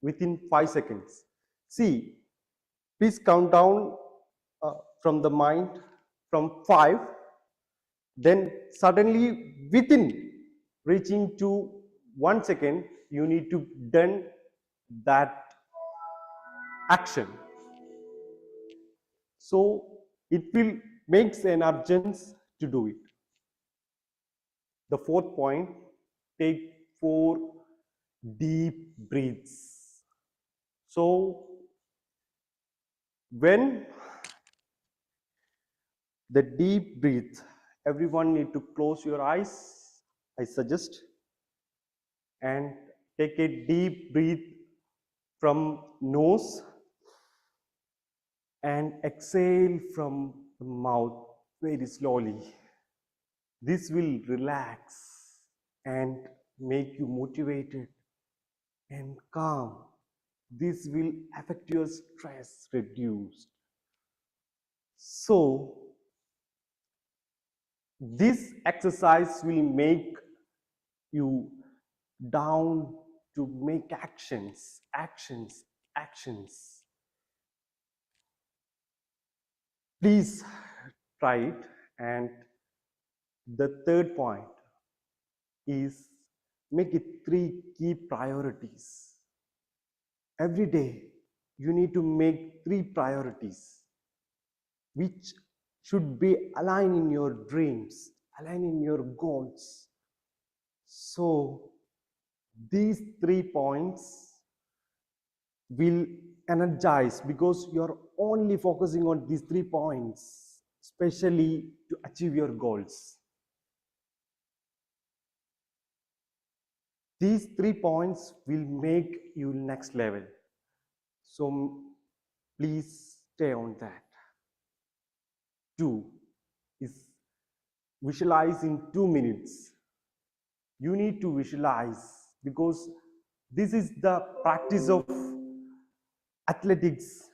within 5 seconds. See, please count down from the mind from 5, then suddenly within reaching to 1 second, you need to done that action. So it will makes an urgency to do it. The 4th point take 4 deep breaths. So when the deep breath, everyone need to close your eyes, I suggest, and take a deep breath from nose and exhale from the mouth very slowly. This will relax and make you motivated and calm. This will affect your stress reduced. So this exercise will make you down to make actions. Please try it. And the third point is make it 3 key priorities. Every day you need to make 3 priorities which should be aligned in your dreams, aligned in your goals. So these 3 points will energize because you're only focusing on these 3 points, especially to achieve your goals. These 3 points will make you next level. So please stay on that. 2 is visualize in 2 minutes. You need to visualize because this is the practice of athletics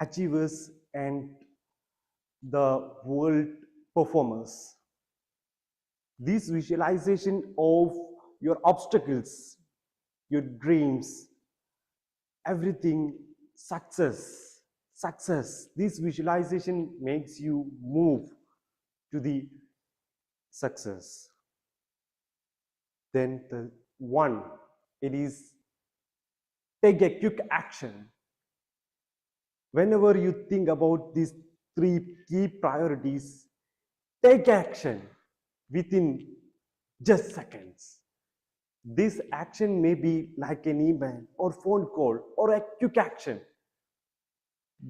achievers and the world performers. This visualization of your obstacles, your dreams, everything, success. This visualization makes you move to the success. Then the 1, it is take a quick action. Whenever you think about these 3 key priorities, take action within just seconds. This action may be like an email or phone call or a quick action.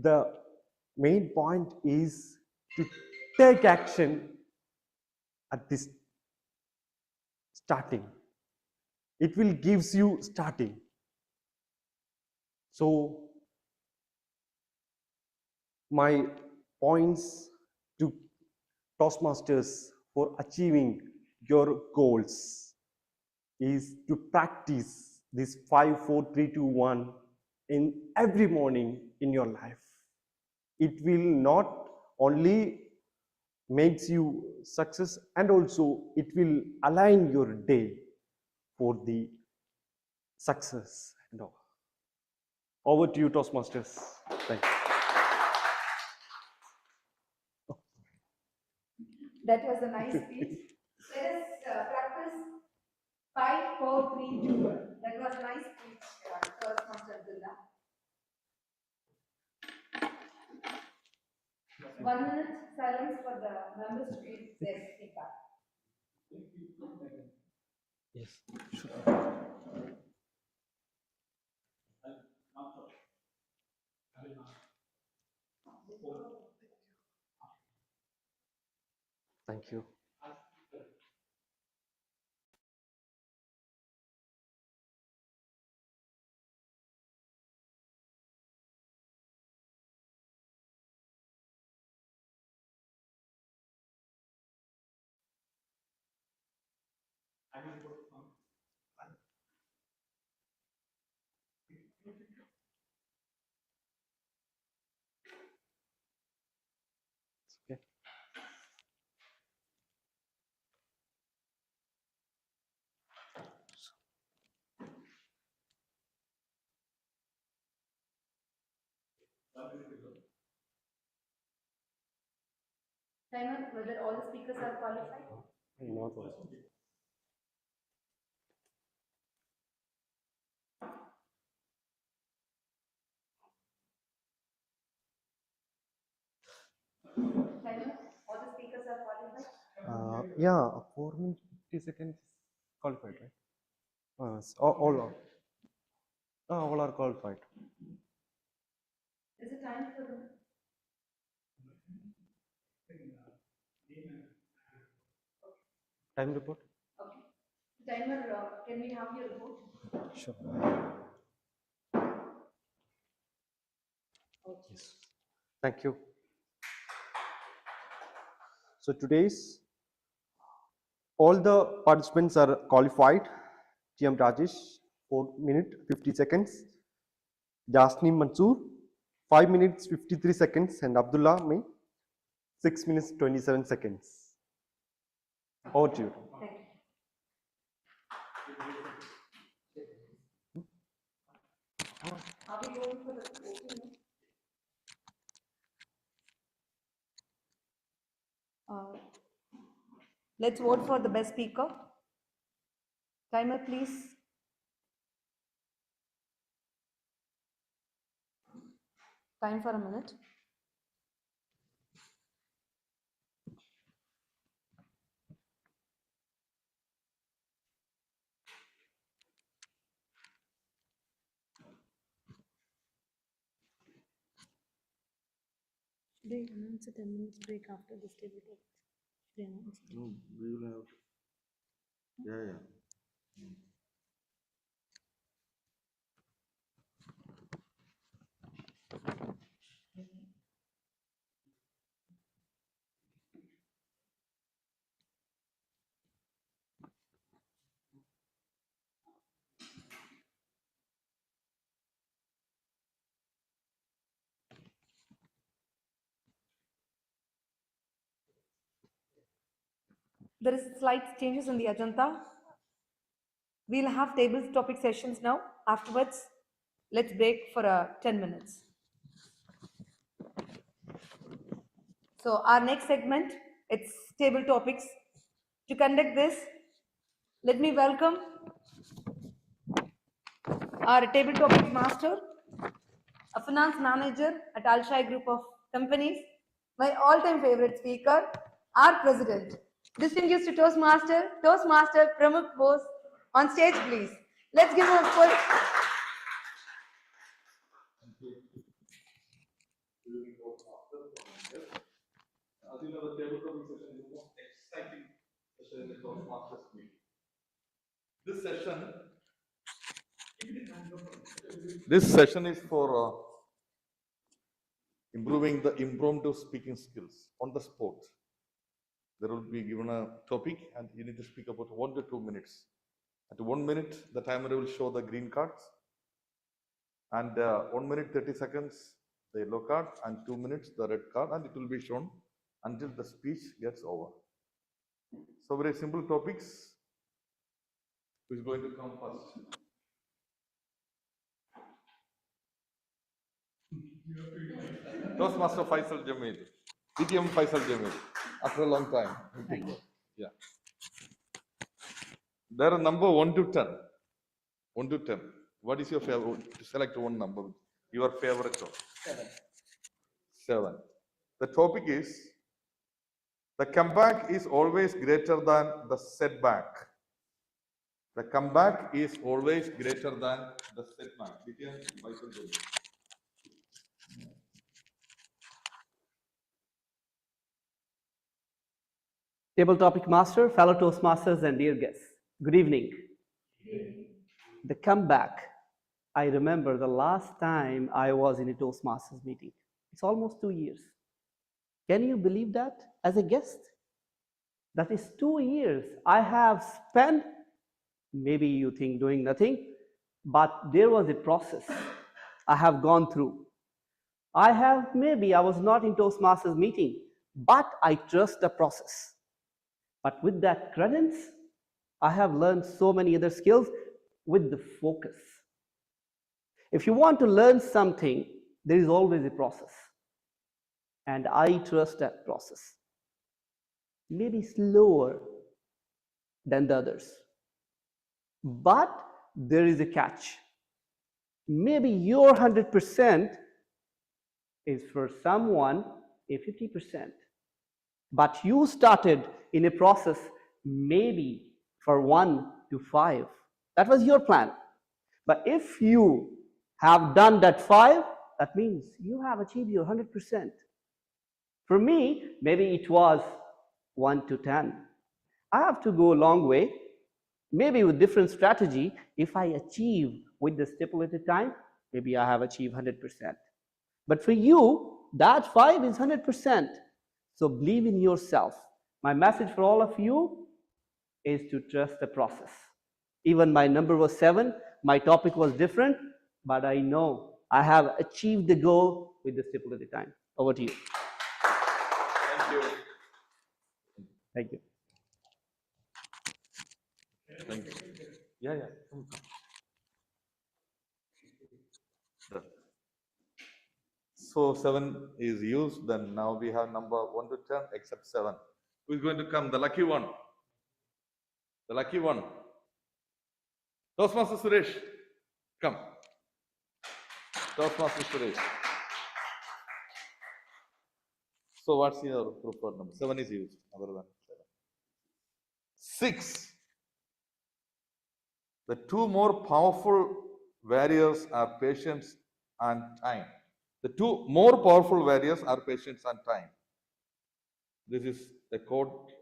The main point is to take action at this starting. It will gives you starting. So my points to Toastmasters for achieving your goals is to practice this 5, 4, 3, 2, 1 in every morning in your life. It will not only makes you success and also it will align your day for the success and all. Over to you, Toastmasters. Thank you. That was a nice speech. Let us practice 5, 4, 3, 2, 1. That was a nice speech, Toastmaster Abdullah. 1 minute silence for the members to give their feedback. Yes. Thank you. Okay. Simon, whether all the speakers are qualified? Not also. Simon, all the speakers are qualified? Yeah, 4 minutes 50 seconds qualified, right? All are qualified. Is it time for the Time report? okay. Timer, can we have your report? Sure. Yes. Thank you. So today's all the participants are qualified. TM Rajesh, 4 minutes 50 seconds. Jasni Mansoor, 5 minutes 53 seconds, and Abdullah May, 6 minutes 27 seconds. Over to you. Thank you. Are we going for the voting? Let's vote for the best speaker. Timer, please. Time for a minute. They announce a 10 minutes break after this table talk. They announce it. No, we will have. Yeah. There is slight changes in the agenda. We'll have tables topic sessions now. Afterwards, let's break for 10 minutes. So our next segment, it's table topics. To conduct this, let me welcome our table topic master, a finance manager at Alshai Group of Companies, my all-time favorite speaker, our president, distinguished Toastmaster Pramukh Bose, on stage, please. Let's give him a full. As you know, the table topic session is the most exciting session in the Toastmasters meeting. This session is for improving the impromptu speaking skills on the spot. There will be given a topic and you need to speak about 1 to 2 minutes. At 1 minute, the timer will show the green cards, and 1 minute 30 seconds the yellow card, and 2 minutes the red card, and it will be shown until the speech gets over. So very simple topics. Who is going to come first? Toastmaster Faisal Jamil. DTM Faisal Jamil. After a long time. Yeah. There are number 1 to 10. 1 to 10. What is your favorite? Select one number. Your favorite one. 7. The topic is, the comeback is always greater than the setback. The comeback is always greater than the setback. DTM Faisal Jamil. Table topic master, fellow Toastmasters, and dear guests. Good evening. The comeback. I remember the last time I was in a Toastmasters meeting. It's almost 2 years. Can you believe that as a guest? That is 2 years I have spent, maybe you think doing nothing, but there was a process I have gone through. I was not in Toastmasters meeting, but I trust the process. But with that credence, I have learned so many other skills with the focus. If you want to learn something, there is always a process. And I trust that process. Maybe slower than the others. But there is a catch. Maybe your 100% is for someone a 50%. But you started in a process maybe for 1 to 5. That was your plan. But if you have done that 5, that means you have achieved your 100%. For me, maybe it was 1 to 10. I have to go a long way, maybe with different strategy. If I achieve with the stipulated time, maybe I have achieved 100%. But for you, that 5 is 100%. So believe in yourself. My message for all of you is to trust the process. Even my number was 7, my topic was different, but I know I have achieved the goal with the stipulated time. Over to you. Thank you. Thank you. Thank you. Yeah. Done. So 7 is used, then now we have number 1 to 10 except 7. Who is going to come? The lucky one. The lucky one. Toastmaster Suresh, come. Toastmaster Suresh. So what's your preferred number? 7 is used, other than 7. 6. The two more powerful barriers are patience and time. The two more powerful barriers are patience and time. This is a quote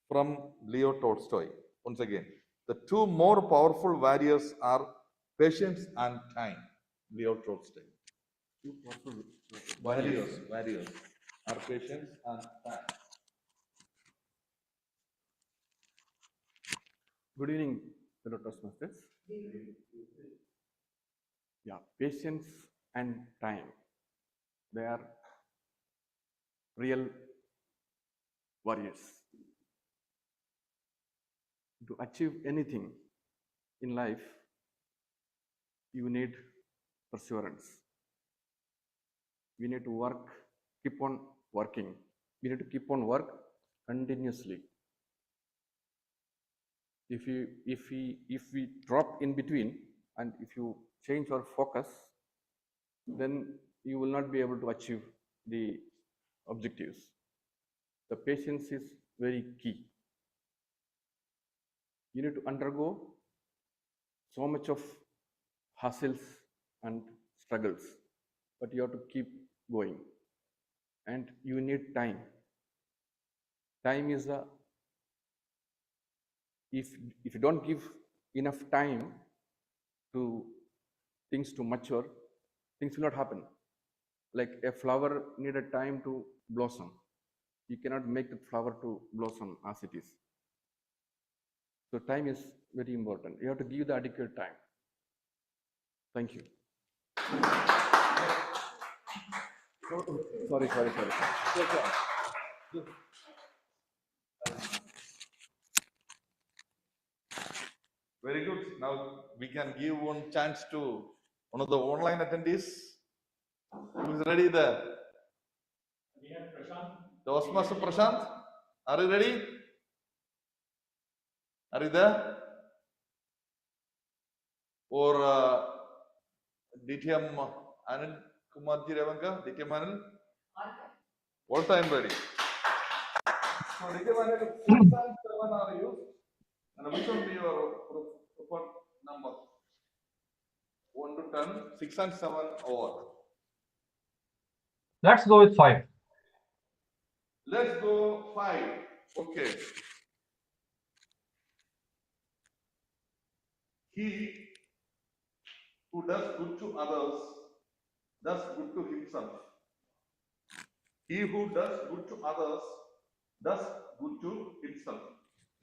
from Leo Tolstoy. Once again, the two more powerful barriers are patience and time. Leo Tolstoy. Two powerful barriers are patience and time. Good evening, fellow Toastmasters. Yeah, patience and time. They are real warriors. To achieve anything in life, you need perseverance. We need to work, keep on working. We need to keep on work continuously. If we drop in between and if you change our focus, then you will not be able to achieve the objectives. The patience is very key. You need to undergo so much of hassles and struggles, but you have to keep going. And you need time. Time is a, if you don't give enough time to things to mature, things will not happen. Like a flower needed time to blossom. You cannot make the flower to blossom as it is. So time is very important. You have to give the adequate time. Thank you. Sorry. Very good. Now we can give one chance to one of the online attendees. Who is ready there? We have Prashant. Toastmaster Prashant, are you ready? Are you there? Or DTM Anil Kumarji Revanka, DTM Anil? All time ready. So DTM Anil, 6 and 7 are used. And which one be your preferred number? 1 to 10, 6 and 7 over. Let's go with 5. Let's go 5. Okay. He who does good to others does good to himself. He who does good to others does good to himself.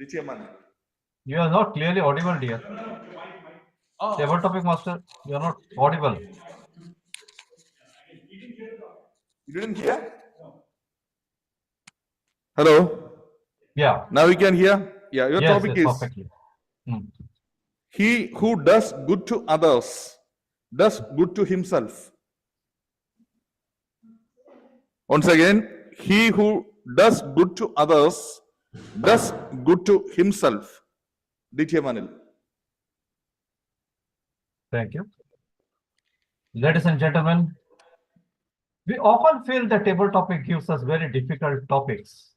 Dichyaman. You are not clearly audible, dear. Table topic master, you are not audible. You didn't hear? Hello? Yeah. Now we can hear? Yeah, your Yes, topic yes, is perfectly. he who does good to others does good to himself. Once again, he who does good to others does good to himself. Dityamanil. Thank you. Ladies and gentlemen, we often feel the table topic gives us very difficult topics.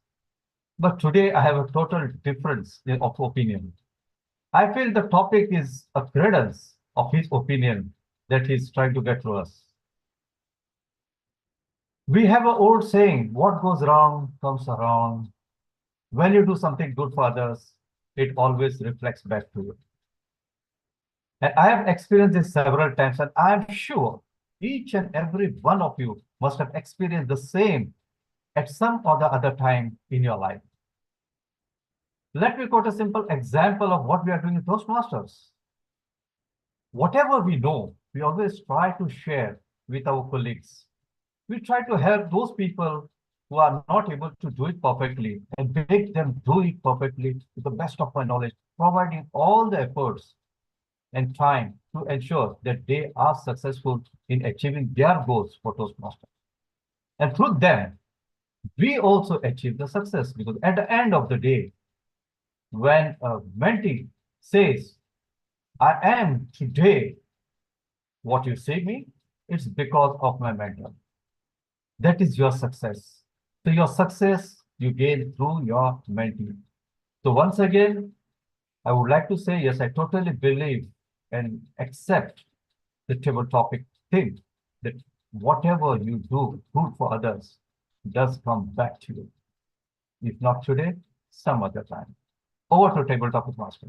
But today I have a total difference of opinion. I feel the topic is a credence of his opinion that he's trying to get to us. We have an old saying, what goes around comes around. When you do something good for others, it always reflects back to you. And I have experienced this several times, and I'm sure each and every one of you must have experienced the same at some or the other time in your life. Let me quote a simple example of what we are doing in Toastmasters. Whatever we know, we always try to share with our colleagues. We try to help those people who are not able to do it perfectly and make them do it perfectly to the best of my knowledge, providing all the efforts and time to ensure that they are successful in achieving their goals for Toastmasters. And through them, we also achieve the success, because at the end of the day, when a mentee says, I am today what you see me, it's because of my mentor. That is your success. So your success you gain through your mentee. So once again, I would like to say, yes, I totally believe and accept the table topic thing, that whatever you do good for others does come back to you. If not today, some other time. Over to table topic master.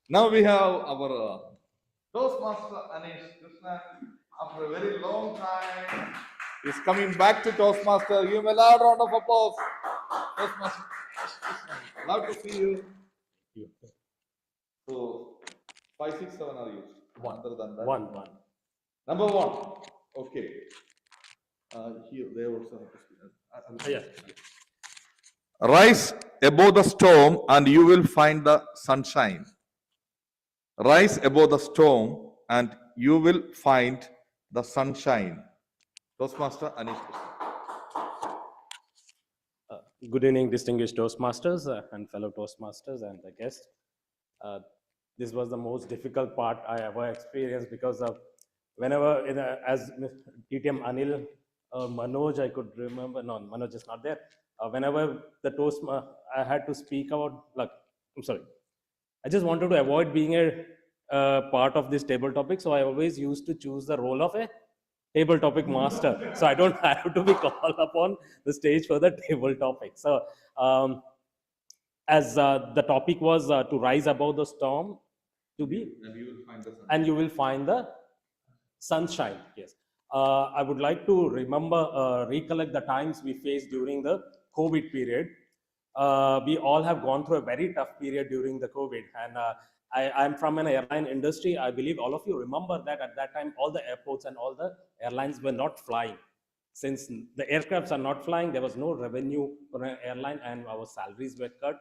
Now we have our Toastmaster Anish Krishna. After a very long time, is coming back to Toastmaster. Give him a loud round of applause. Toastmaster Krishna, love to see you. So, 5, 6, 7 are used. One. Other than that, One. Number 1. Okay. Here, they also have to speak. Rise above the storm and you will find the sunshine. Rise above the storm and you will find the sunshine. Toastmaster Anish Krishna. Good evening, distinguished Toastmasters and fellow Toastmasters and the guests. This was the most difficult part I ever experienced, because of whenever, as TTM Anil or Manoj, I could remember, no, Manoj is not there. Whenever the I had to speak about, like, I'm sorry, I just wanted to avoid being a part of this table topic. So I always used to choose the role of a table topic master. So I don't have to be called upon the stage for the table topic. So as the topic was to rise above the storm, to be, and you will find the sunshine. Yes. I would like to recollect the times we faced during the COVID period. We all have gone through a very tough period during the COVID, and I'm from an airline industry. I believe all of you remember that at that time, all the airports and all the airlines were not flying. Since the aircrafts are not flying, there was no revenue for an airline, and our salaries were cut.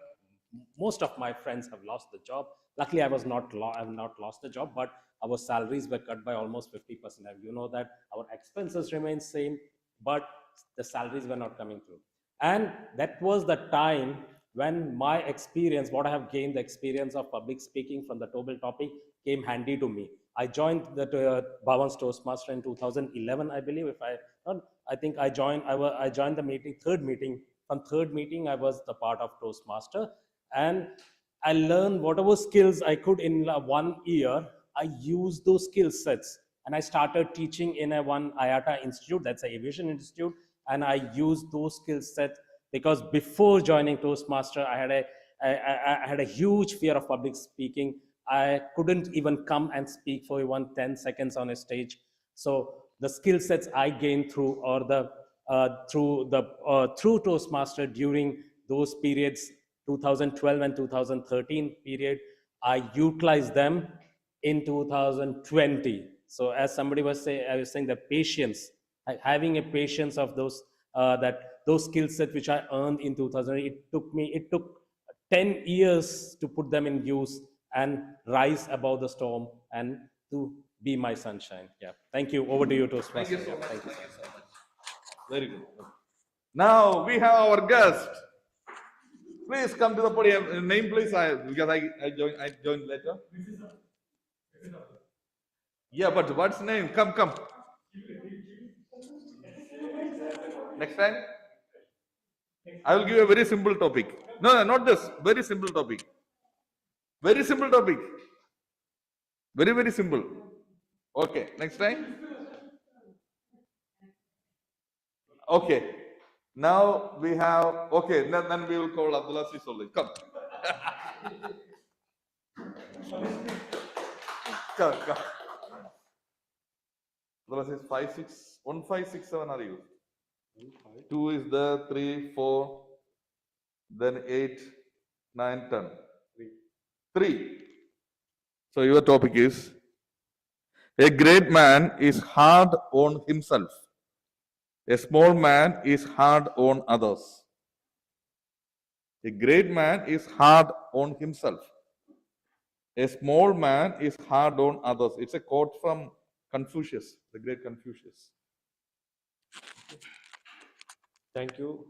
Most of my friends have lost the job. Luckily, I have not lost the job, but our salaries were cut by almost 50%. And you know that our expenses remain same, but the salaries were not coming through. And that was the time when my experience, what I have gained, the experience of public speaking from the table topic came handy to me. I joined the Bhavan's Toastmaster in 2011, I believe. I think I joined the meeting, third meeting. From third meeting, I was the part of Toastmaster, and I learned whatever skills I could in 1 year. I used those skill sets, and I started teaching in one IATA institute, that's an aviation institute, and I used those skill sets because before joining Toastmaster, I had a huge fear of public speaking. I couldn't even come and speak for even 10 seconds on a stage. So the skill sets I gained through through Toastmaster during those periods, 2012 and 2013 period, I utilized them in 2020. So as somebody was saying, I was saying that patience, having a patience of those skill sets which I earned in 2000, it took 10 years to put them in use and rise above the storm and to be my sunshine. Yeah. Thank you. Over to you, Toastmaster. Thank you so much. Thank you. Thank you so much. Very good. Now we have our guest. Please come to the podium. Name, please. Because I joined later. Yeah, but what's name? Come. Next time. I will give a very simple topic. No, no, not this. Very simple topic. Very simple topic. Very, very simple. Okay, next time. Okay. Now we have, okay, then we will call Abdullah Sisoli. Come. Come. Abdullah says 5, 6, 1, 5, 6, 7 are used. 2 is there, 3, 4, then 8, 9, 10. 3. So your topic is, a great man is hard on himself. A small man is hard on others. A great man is hard on himself. A small man is hard on others. It's a quote from Confucius, the great Confucius. Thank you.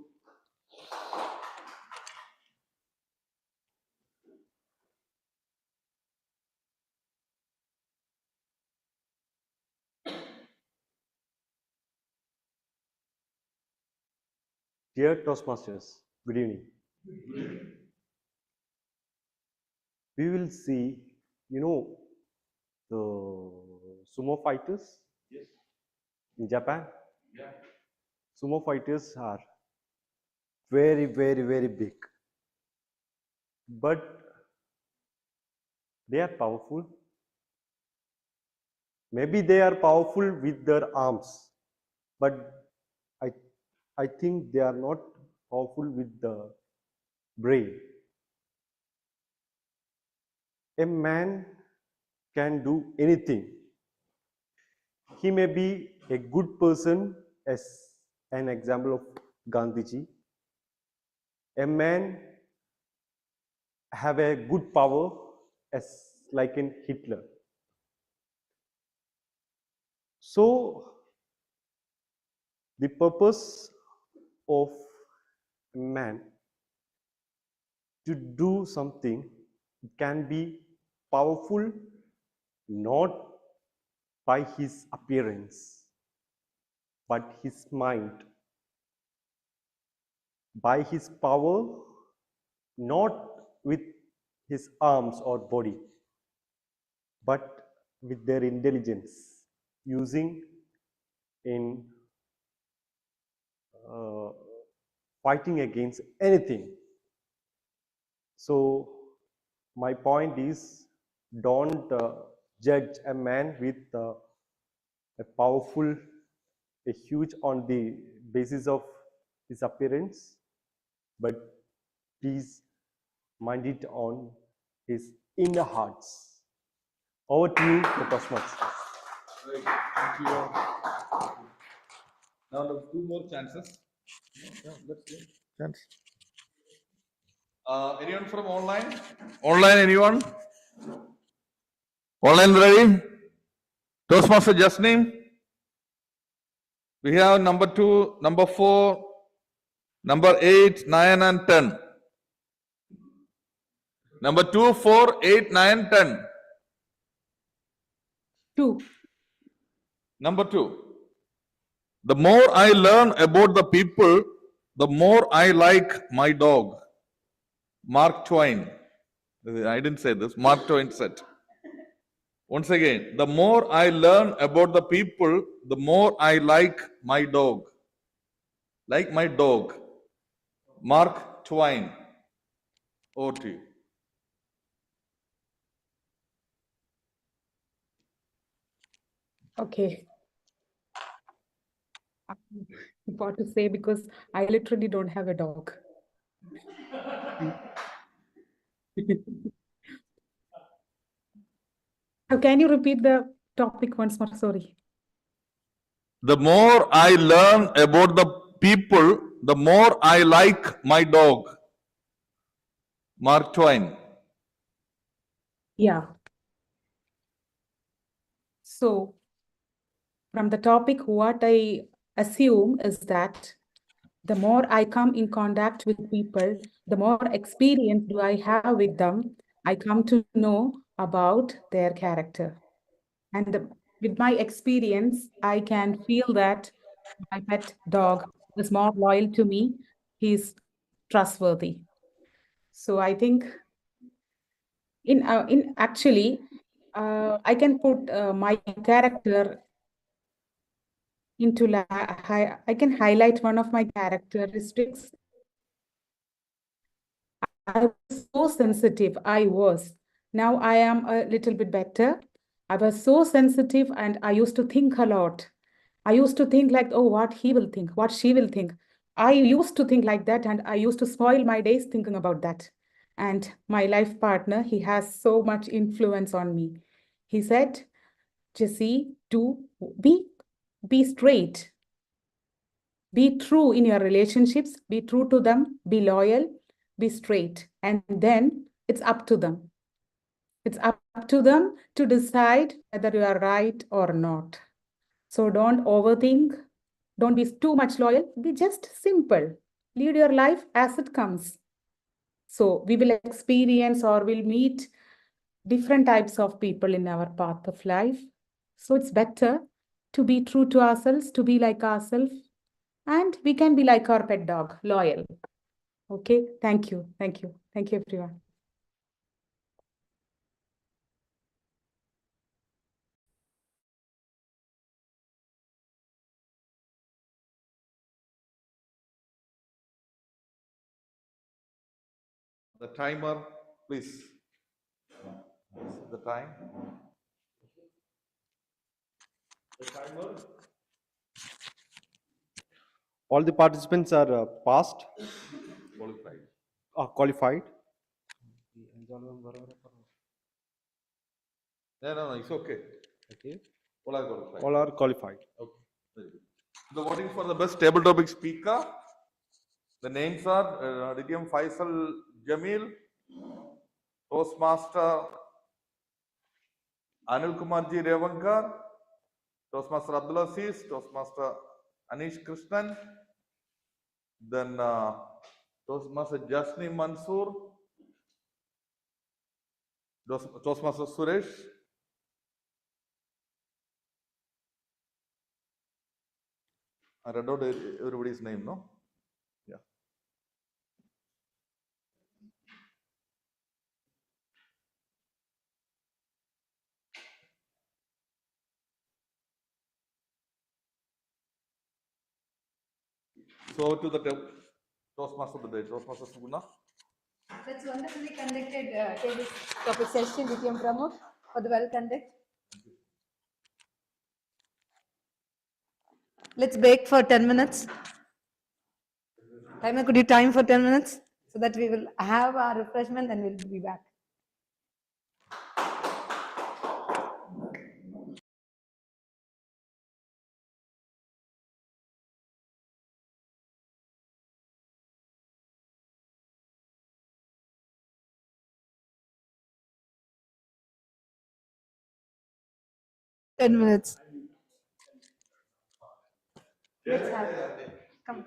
Dear Toastmasters, good evening. We will see, the sumo fighters in Japan. Yeah. Sumo fighters are very, very, very big. But they are powerful. Maybe they are powerful with their arms, but I think they are not powerful with the brain. A man can do anything. He may be a good person, as an example of Gandhiji. A man have a good power, as like in Hitler. So the purpose of man to do something can be powerful not by his appearance, but his mind. By his power, not with his arms or body, but with their intelligence, using in fighting against anything. So my point is, don't judge a man with a powerful, a huge on the basis of his appearance, but please mind it on his inner hearts. Over to you, the Toastmasters. Right. Thank you. Now the 2 more chances. Yeah, let's go. Chance. Anyone from online? Online, anyone? Online ready? Toastmaster just name. We have number 2, number 4, number 8, 9, and 10. Number 2, 4, 8, 9, 10. 2. Number 2. The more I learn about the people, the more I like my dog. Mark Twain. I didn't say this. Mark Twain said. Once again, the more I learn about the people, the more I like my dog. Like my dog. Mark Twain. Over to you. Okay. What to say, because I literally don't have a dog. Can you repeat the topic once more? Sorry. The more I learn about the people, the more I like my dog. Mark Twain. Yeah. So from the topic, what I assume is that the more I come in contact with people, the more experience do I have with them, I come to know about their character. And with my experience, I can feel that my pet dog is more loyal to me. He's trustworthy. So I think I can put my character into I can highlight one of my characteristics. I was so sensitive. Now I am a little bit better. I was so sensitive and I used to think a lot. I used to think like, oh, what he will think, what she will think. I used to think like that, and I used to spoil my days thinking about that. And my life partner, he has so much influence on me. He said, Jesse, be straight, be true in your relationships, be true to them, be loyal, be straight. And then it's up to them. It's up to them to decide whether you are right or not. So don't overthink. Don't be too much loyal. Be just simple. Lead your life as it comes. So we will experience or will meet different types of people in our path of life. So it's better to be true to ourselves, to be like ourselves, and we can be like our pet dog, loyal. Okay, thank you. Thank you. Thank you, everyone. The timer, please. The time. The timer. All the participants are passed, Qualified. qualified. No, it's okay. Okay. All are qualified. All are qualified. Okay. Very good. The voting for the best table topic speaker. The names are DTM Faisal Jamil, Toastmaster Anil Kumarji Revankar, Toastmaster Abdul Aziz, Toastmaster Anish Krishnan, then Toastmaster Jasni Mansoor, Toastmaster Suresh, I read out everybody's name, no? Yeah. So to the Toastmaster of the day, Toastmaster Suguna. That's wonderfully conducted table topic session, DTM Pramod, for the well conduct. Let's break for 10 minutes. Timer, could you time for 10 minutes so that we will have our refreshment and we'll be back. Ten minutes. Let's have it. Come.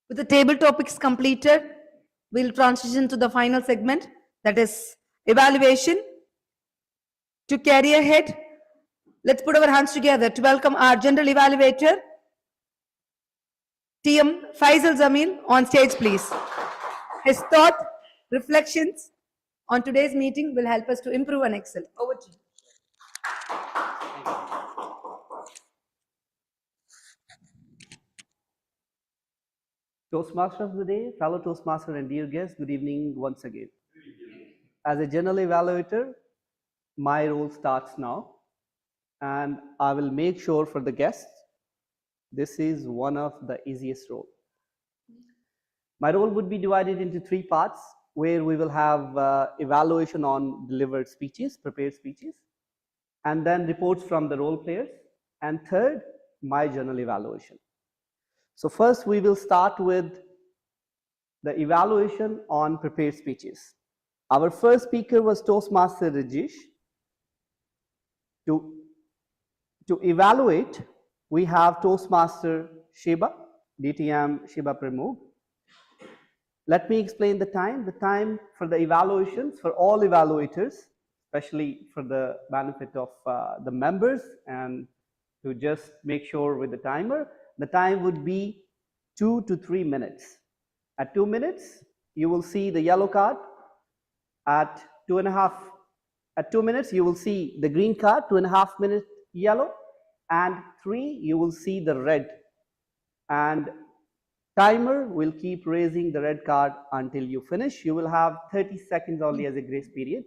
With the table topics completed, we'll transition to the final segment, that is evaluation. To carry ahead, let's put our hands together to welcome our general evaluator, TM Faisal Zamil, on stage, please. His thought, reflections on today's meeting will help us to improve and excel. Over to you. Toastmaster of the day, fellow Toastmaster and dear guests, good evening once again. As a general evaluator, my role starts now, and I will make sure for the guests, this is one of the easiest role. My role would be divided into 3 parts, where we will have evaluation on delivered speeches, prepared speeches, and then reports from the role players, and third, my general evaluation. So first we will start with the evaluation on prepared speeches. Our first speaker was Toastmaster Rajesh. To evaluate, we have Toastmaster Shiba, DTM Shiba Pramukh. Let me explain the time. The time for the evaluations for all evaluators, especially for the benefit of the members, and to just make sure with the timer, the time would be 2 to 3 minutes. At 2 minutes, you will see the yellow card. At 2 minutes, you will see the green card, 2.5 minutes yellow, and 3, you will see the red. And timer will keep raising the red card until you finish. You will have 30 seconds only as a grace period.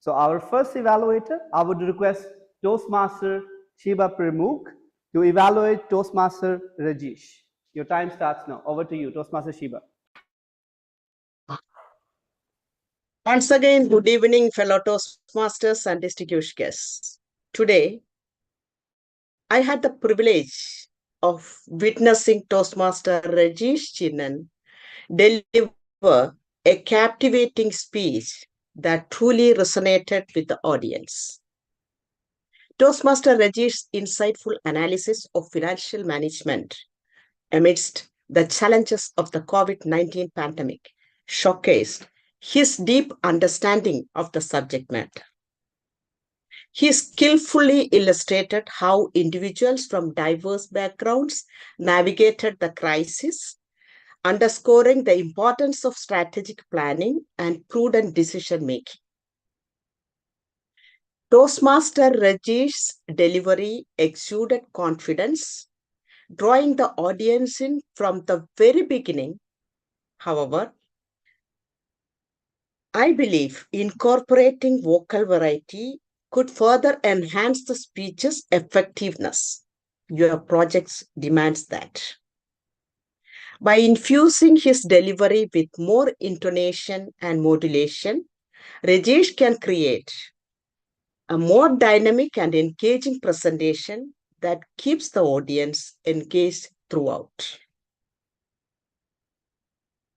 So our first evaluator, I would request Toastmaster Shiba Pramukh to evaluate Toastmaster Rajesh. Your time starts now. Over to you, Toastmaster Shiba. Once again, good evening, fellow Toastmasters and distinguished guests. Today, I had the privilege of witnessing Toastmaster Rajesh Chinnan deliver a captivating speech that truly resonated with the audience. Toastmaster Rajesh's insightful analysis of financial management amidst the challenges of the COVID-19 pandemic showcased his deep understanding of the subject matter. He skillfully illustrated how individuals from diverse backgrounds navigated the crisis, underscoring the importance of strategic planning and prudent decision-making. Toastmaster Rajesh's delivery exuded confidence, drawing the audience in from the very beginning. However, I believe incorporating vocal variety could further enhance the speech's effectiveness. Your project demands that. By infusing his delivery with more intonation and modulation, Rajesh can create a more dynamic and engaging presentation that keeps the audience engaged throughout.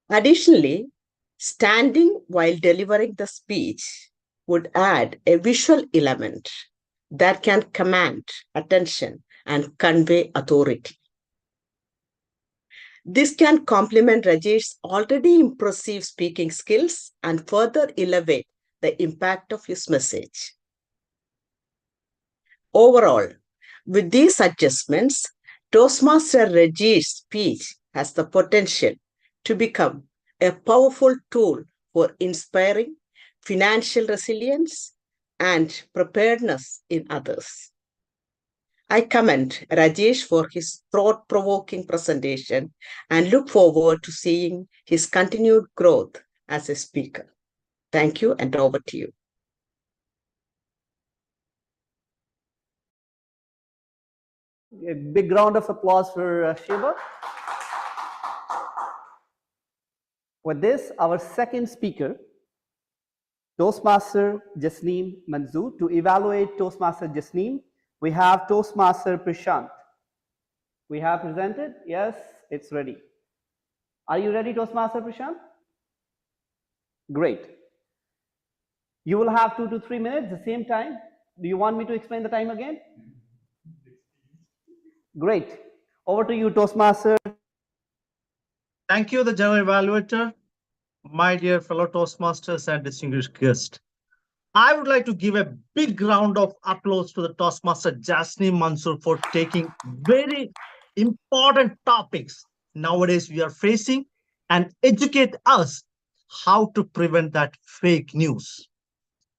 Additionally, standing while delivering the speech would add a visual element that can command attention and convey authority. This can complement Rajesh's already impressive speaking skills and further elevate the impact of his message. Overall, with these adjustments, Toastmaster Rajesh's speech has the potential to become a powerful tool for inspiring financial resilience and preparedness in others. I commend Rajesh for his thought-provoking presentation and look forward to seeing his continued growth as a speaker. Thank you, and over to you. A big round of applause for Shiva. With this, our second speaker, Toastmaster Jasneem Manzoor. To evaluate Toastmaster Jasneem, we have Toastmaster Prashant. We have presented? Yes, it's ready. Are you ready, Toastmaster Prashant? Great. You will have 2 to 3 minutes, the same time. Do you want me to explain the time again? Great. Over to you, Toastmaster. Thank you, the General Evaluator, my dear fellow Toastmasters and distinguished guests. I would like to give a big round of applause to the Toastmaster Jasni Mansoor for taking very important topics nowadays we are facing and educate us how to prevent that fake news.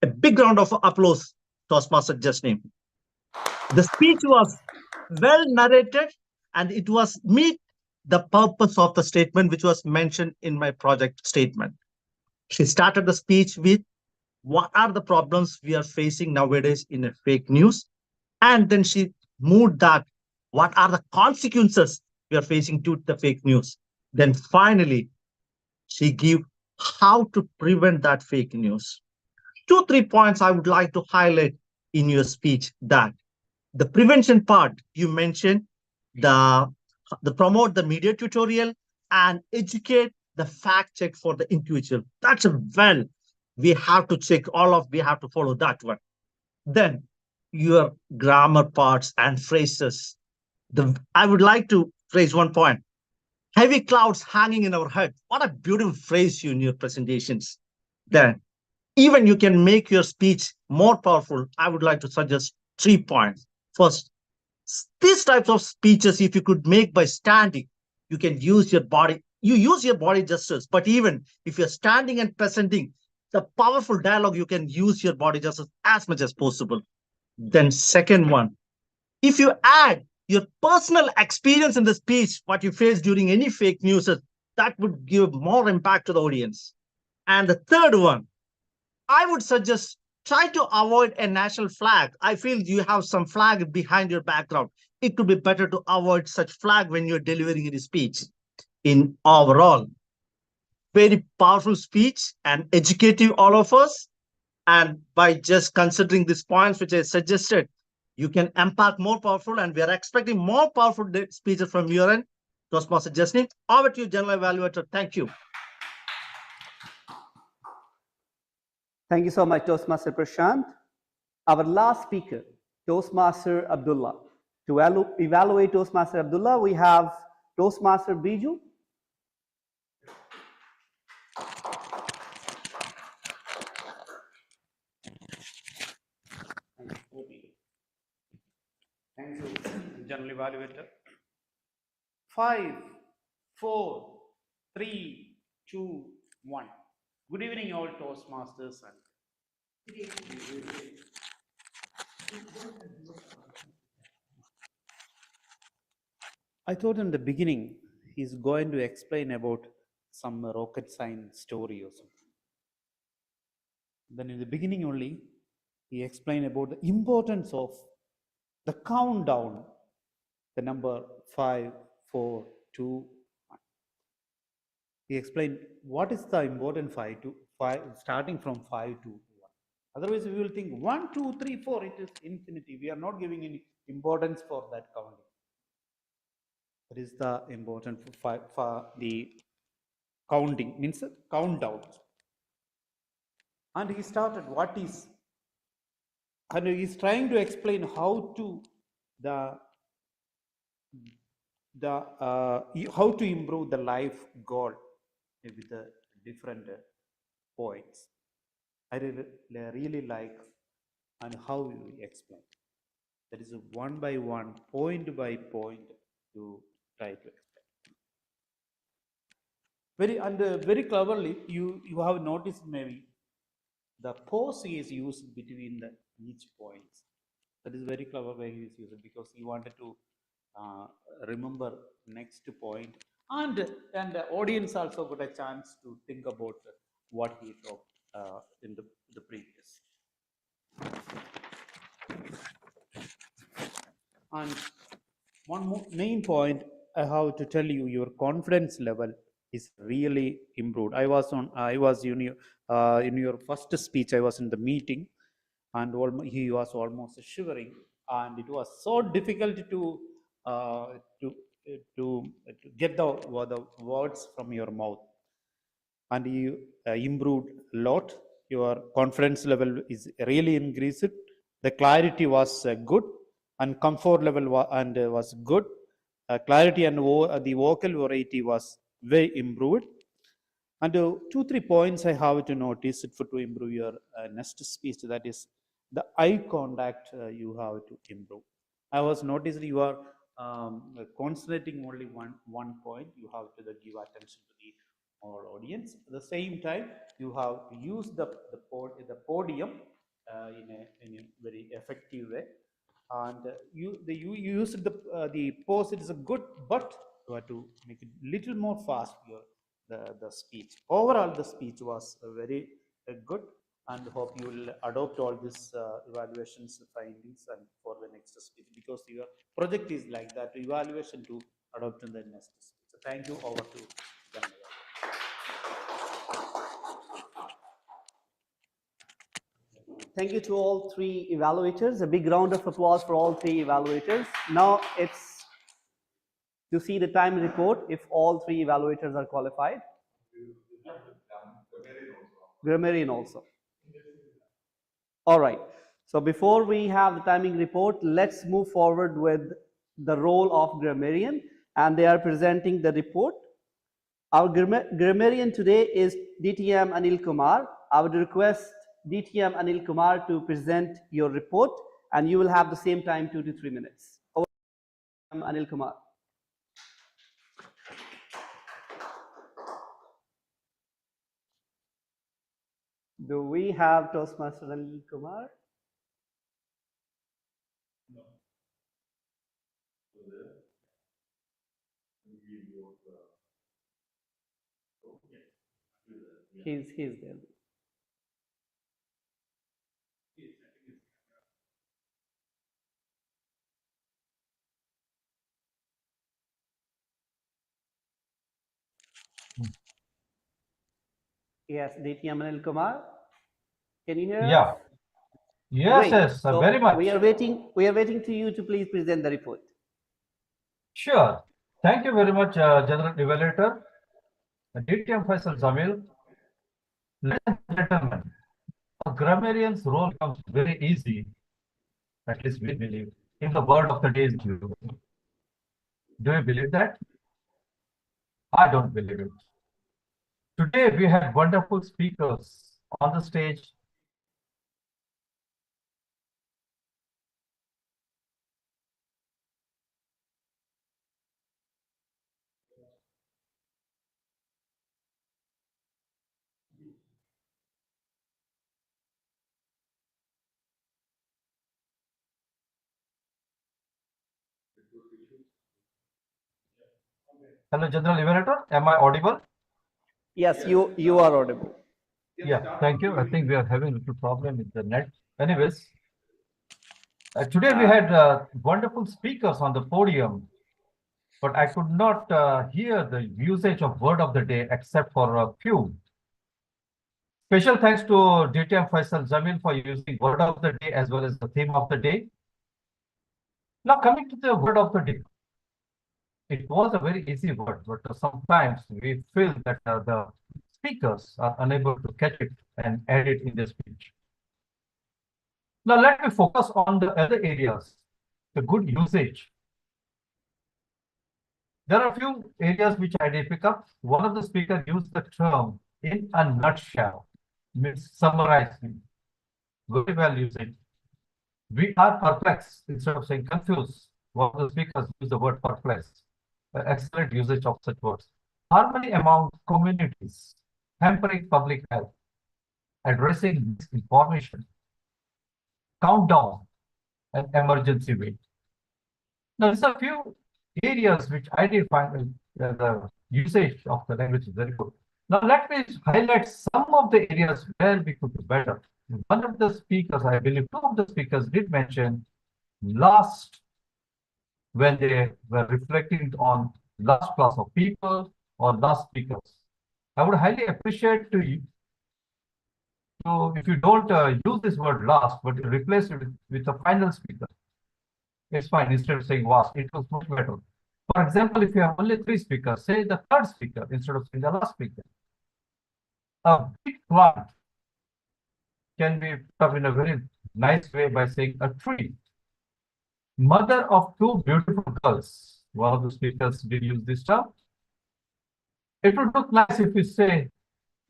A big round of applause, Toastmaster Jasni. The speech was well narrated and it was meet the purpose of the statement which was mentioned in my project statement. She started the speech with what are the problems we are facing nowadays in a fake news, and then she moved that what are the consequences we are facing to the fake news. Then finally she gave how to prevent that fake news. 2-3 points I would like to highlight in your speech. That the prevention part you mentioned, the promote the media tutorial and educate the fact check for the individual. That's a well, we have to check we have to follow that one. Then your grammar parts and phrases. I would like to phrase one point. Heavy clouds hanging in our head. What a beautiful phrase you in your presentations. Then even you can make your speech more powerful. I would like to suggest 3 points. First, these types of speeches, if you could make by standing, you can use your body. You use your body gestures, but even if you're standing and presenting the powerful dialogue, you can use your body gestures as much as possible. Then second one, if you add your personal experience in the speech, what you face during any fake news, that would give more impact to the audience. And the third one, I would suggest try to avoid a national flag. I feel you have some flag behind your background. It could be better to avoid such flag when you're delivering a speech. In overall, very powerful speech and educative all of us. And by just considering these points which I suggested, you can impact more powerful, and we are expecting more powerful speeches from your end. Toastmaster Jasni, over to you, General Evaluator. Thank you. Thank you so much, Toastmaster Prashant. Our last speaker, Toastmaster Abdullah. To evaluate Toastmaster Abdullah, we have Toastmaster Biju. Thank you, General Evaluator. 5, 4, 3, 2, 1. Good evening, all Toastmasters. I thought in the beginning he's going to explain about some rocket science story or something. Then in the beginning only, he explained about the importance of the countdown, the number 5, 4, 2, 1. He explained what is the important 5 to 5, starting from 5 to 1. Otherwise, we will think 1, 2, 3, 4, it is infinity. We are not giving any importance for that counting. That is the important for the counting, means countdown. And he started what is, and he is trying to explain how to how to improve the life goal with the different points. I really like and how you explain. That is one by one, point by point to try to explain. Very cleverly, you have noticed maybe the pause is used between each points. That is very clever way he is used because he wanted to remember next point, and the audience also got a chance to think about what he talked in the previous. And one more main point I have to tell you, your confidence level is really improved. I was in your first speech, I was in the meeting, and he was almost shivering, and it was so difficult to get the words from your mouth. And you improved a lot. Your confidence level is really increased. The clarity was good, and comfort level was good, clarity and the vocal variety was very improved. And 2-3 points I have to notice it to improve your next speech, that is the eye contact you have to improve. I was noticed you are concentrating only one point. You have to give attention to the audience. At the same time, you have to use the podium in a very effective way. And you used the pose. It is a good, but you have to make it little more fast. The speech. Overall, the speech was very good, and hope you will adopt all these evaluations findings and for the next speech, because your project is like that, evaluation to adopt in the next speech. So thank you. Over to Dhananjay. Thank you to all three evaluators. A big round of applause for all three evaluators. Now it's to see the time report if all three evaluators are qualified. Grammarian also. All right. So before we have the timing report, let's move forward with the role of grammarian, and they are presenting the report. Our grammarian today is DTM Anil Kumar. I would request DTM Anil Kumar to present your report, and you will have the same time, 2 to 3 minutes. Over to Anil Kumar. Do we have Toastmaster Anil Kumar? No. He's there. Yes, DTM Anil Kumar. Can you hear us? Yes, Great. yes, So very much. We are waiting to you to please present the report. Sure. Thank you very much, General Evaluator, DTM Faisal Jamil. Ladies and gentlemen, a grammarian's role becomes very easy, at least we believe, if the word of the day is due. Do you believe that? I don't believe it. Today we had wonderful speakers on the stage. Hello, General Evaluator. Am I audible? Yes, you are audible. Yeah, thank you. I think we are having a little problem with the net. Anyways, today we had wonderful speakers on the podium, but I could not hear the usage of word of the day except for a few. Special thanks to DTM Faisal Jamil for using word of the day as well as the theme of the day. Now coming to the word of the day. It was a very easy word, but sometimes we feel that the speakers are unable to catch it and add it in their speech. Now let me focus on the other areas, the good usage. There are a few areas which I did pick up. One of the speakers used the term in a nutshell, means summarizing. Very well used. We are perplexed instead of saying confused. One of the speakers used the word perplexed. Excellent usage of such words. Harmony among communities, hampering public health, addressing misinformation, countdown, and emergency weight. Now, there's a few areas which I did find the usage of the language is very good. Now, let me highlight some of the areas where we could do better. One of the speakers, I believe two of the speakers did mention last, when they were reflecting on last class of people or last speakers. I would highly appreciate to you. So if you don't use this word last, but replace it with the final speaker, it's fine. Instead of saying was, it was much better. For example, if you have only 3 speakers, say the third speaker instead of saying the last speaker. A big plant can be put up in a very nice way by saying a tree. Mother of 2 beautiful girls. one of the speakers did use this term. It would look nice if we say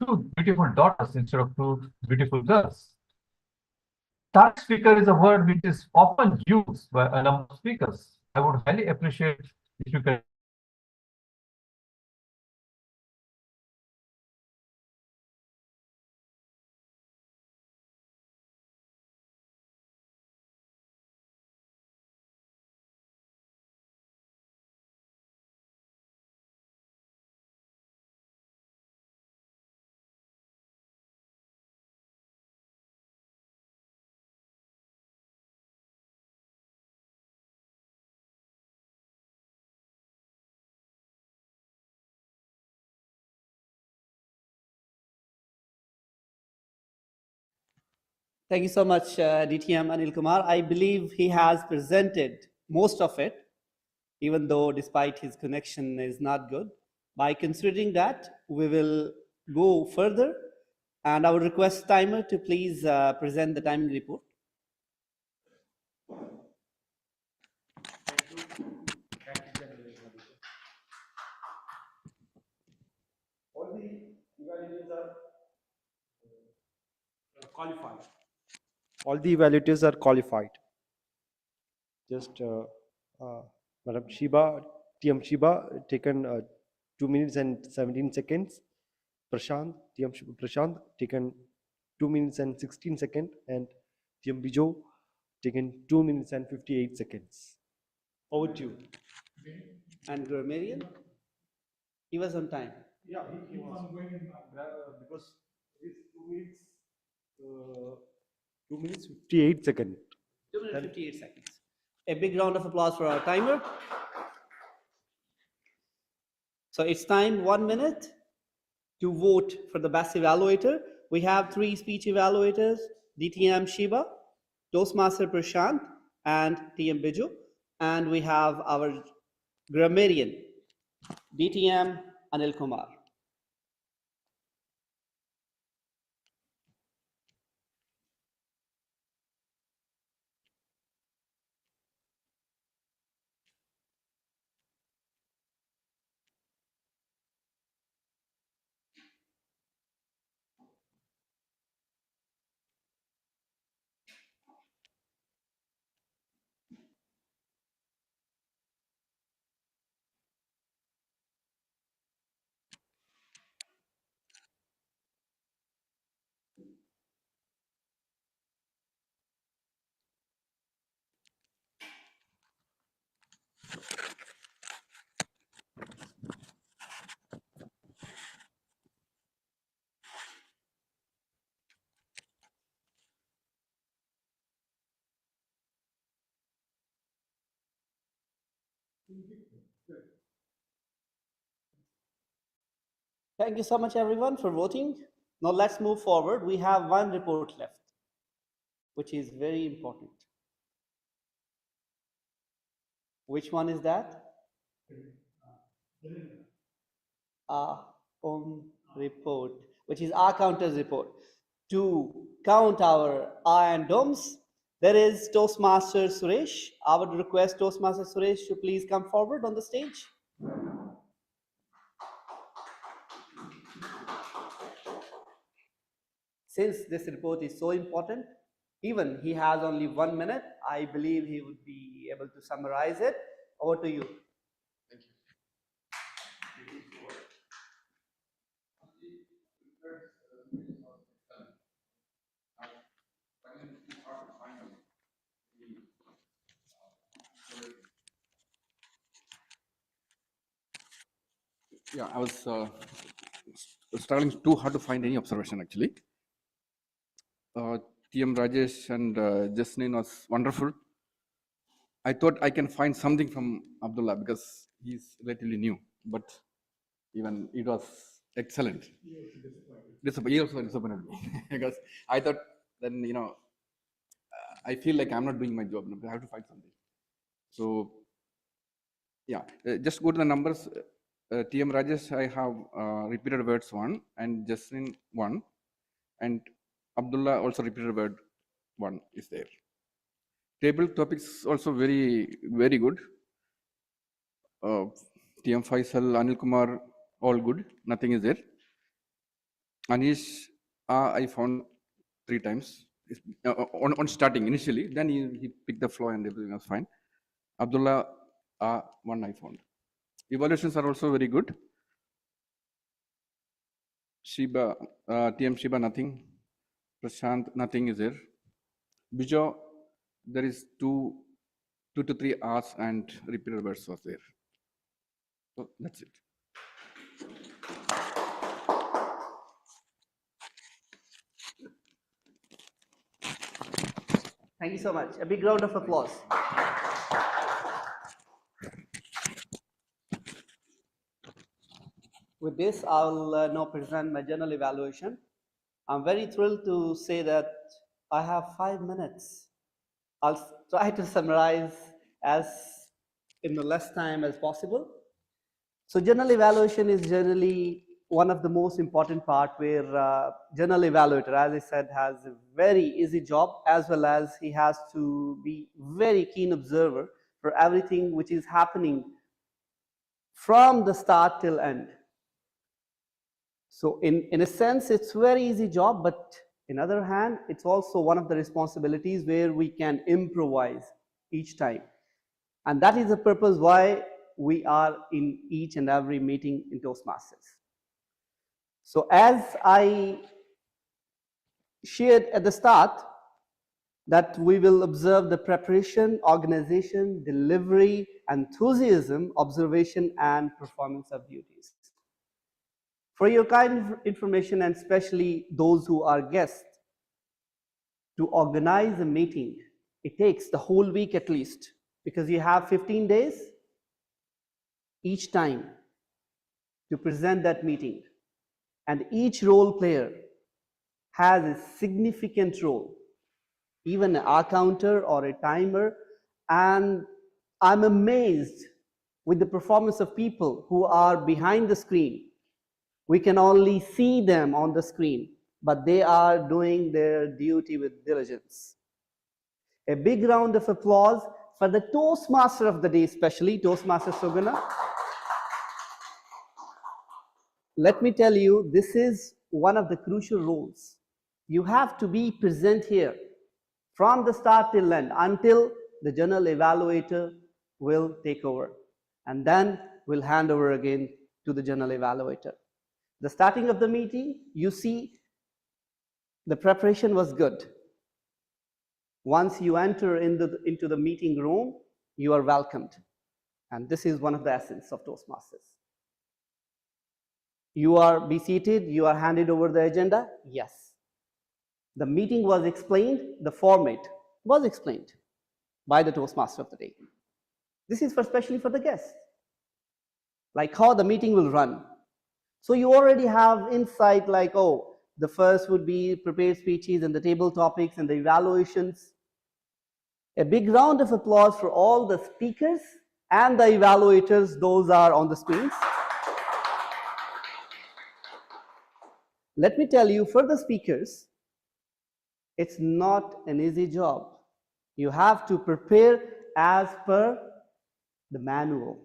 two beautiful daughters instead of two beautiful girls. Target speaker is a word which is often used by a number of speakers. I would highly appreciate if you can. Thank you so much, DTM Anil Kumar. I believe he has presented most of it, even though despite his connection is not good. By considering that, we will go further, and I would request timer to please present the timing report. All the evaluators are qualified. All the evaluators are qualified. Just Madam Shiba, TM Shiba, taken 2 minutes and 17 seconds. Prashant, TM Prashant, taken 2 minutes and 16 seconds. And TM Bijo, taken 2 minutes and 58 seconds. Over to you. And Grammarian, he was on time. Yeah, he was going in because it's 2 minutes 58 seconds. 2 minutes 58 seconds. A big round of applause for our timer. So it's time 1 minute to vote for the best evaluator. We have 3 speech evaluators, DTM Shiba, Toastmaster Prashant, and TM Biju. And we have our grammarian, DTM Anil Kumar. Thank you so much, everyone, for voting. Now let's move forward. We have one report left, which is very important. Which one is that? Report, which is our counters report. To count our and domes, there is Toastmaster Suresh. I would request Toastmaster Suresh to please come forward on the stage. Since this report is so important, even he has only 1 minute, I believe he would be able to summarize it. Over to you. Thank you. Yeah, I was struggling too hard to find any observation actually. TM Rajesh and Jasmine was wonderful. I thought I can find something from Abdullah because he's relatively new, but even it was excellent. He also disappointed me because I thought then, I feel like I'm not doing my job. I have to find something. So, yeah, just go to the numbers. TM Rajesh, I have repeated words 1 and Jasmine 1, and Abdullah also repeated word 1 is there. Table topics also very, very good. TM Faisal, Anil Kumar, all good. Nothing is there. Anish, I found 3 times on starting initially. Then he picked the flow and everything was fine. Abdullah, 1 I found. Evaluations are also very good. Shiba, TM Shiba, nothing. Prashant, nothing is there. Bijo, there is 2 to 3 hours and repeated words was there. So that's it. Thank you so much. A big round of applause. With this, I'll now present my journal evaluation. I'm very thrilled to say that I have 5 minutes. I'll try to summarize as in the less time as possible. So journal evaluation is generally one of the most important part where journal evaluator, as I said, has a very easy job, as well as he has to be very keen observer for everything which is happening from the start till end. So in a sense, it's a very easy job, but in other hand, it's also one of the responsibilities where we can improvise each time. And that is the purpose why we are in each and every meeting in Toastmasters. So as I shared at the start, that we will observe the preparation, organization, delivery, enthusiasm, observation, and performance of duties. For your kind information, and especially those who are guests, to organize a meeting, it takes the whole week at least, because you have 15 days each time to present that meeting. And each role player has a significant role, even an accounter or a timer. And I'm amazed with the performance of people who are behind the screen. We can only see them on the screen, but they are doing their duty with diligence. A big round of applause for the Toastmaster of the day, especially Toastmaster Suguna. Let me tell you, this is one of the crucial roles. You have to be present here from the start till end until the journal evaluator will take over, and then we'll hand over again to the journal evaluator. The starting of the meeting, you see the preparation was good. Once you enter into the meeting room, you are welcomed. And this is one of the essence of Toastmasters. You are be seated, you are handed over the agenda, yes. The meeting was explained, the format was explained by the Toastmaster of the day. This is especially for the guests, like how the meeting will run. So you already have insight like, oh, the first would be prepared speeches and the table topics and the evaluations. A big round of applause for all the speakers and the evaluators, those are on the screens. Let me tell you, for the speakers, it's not an easy job. You have to prepare as per the manual.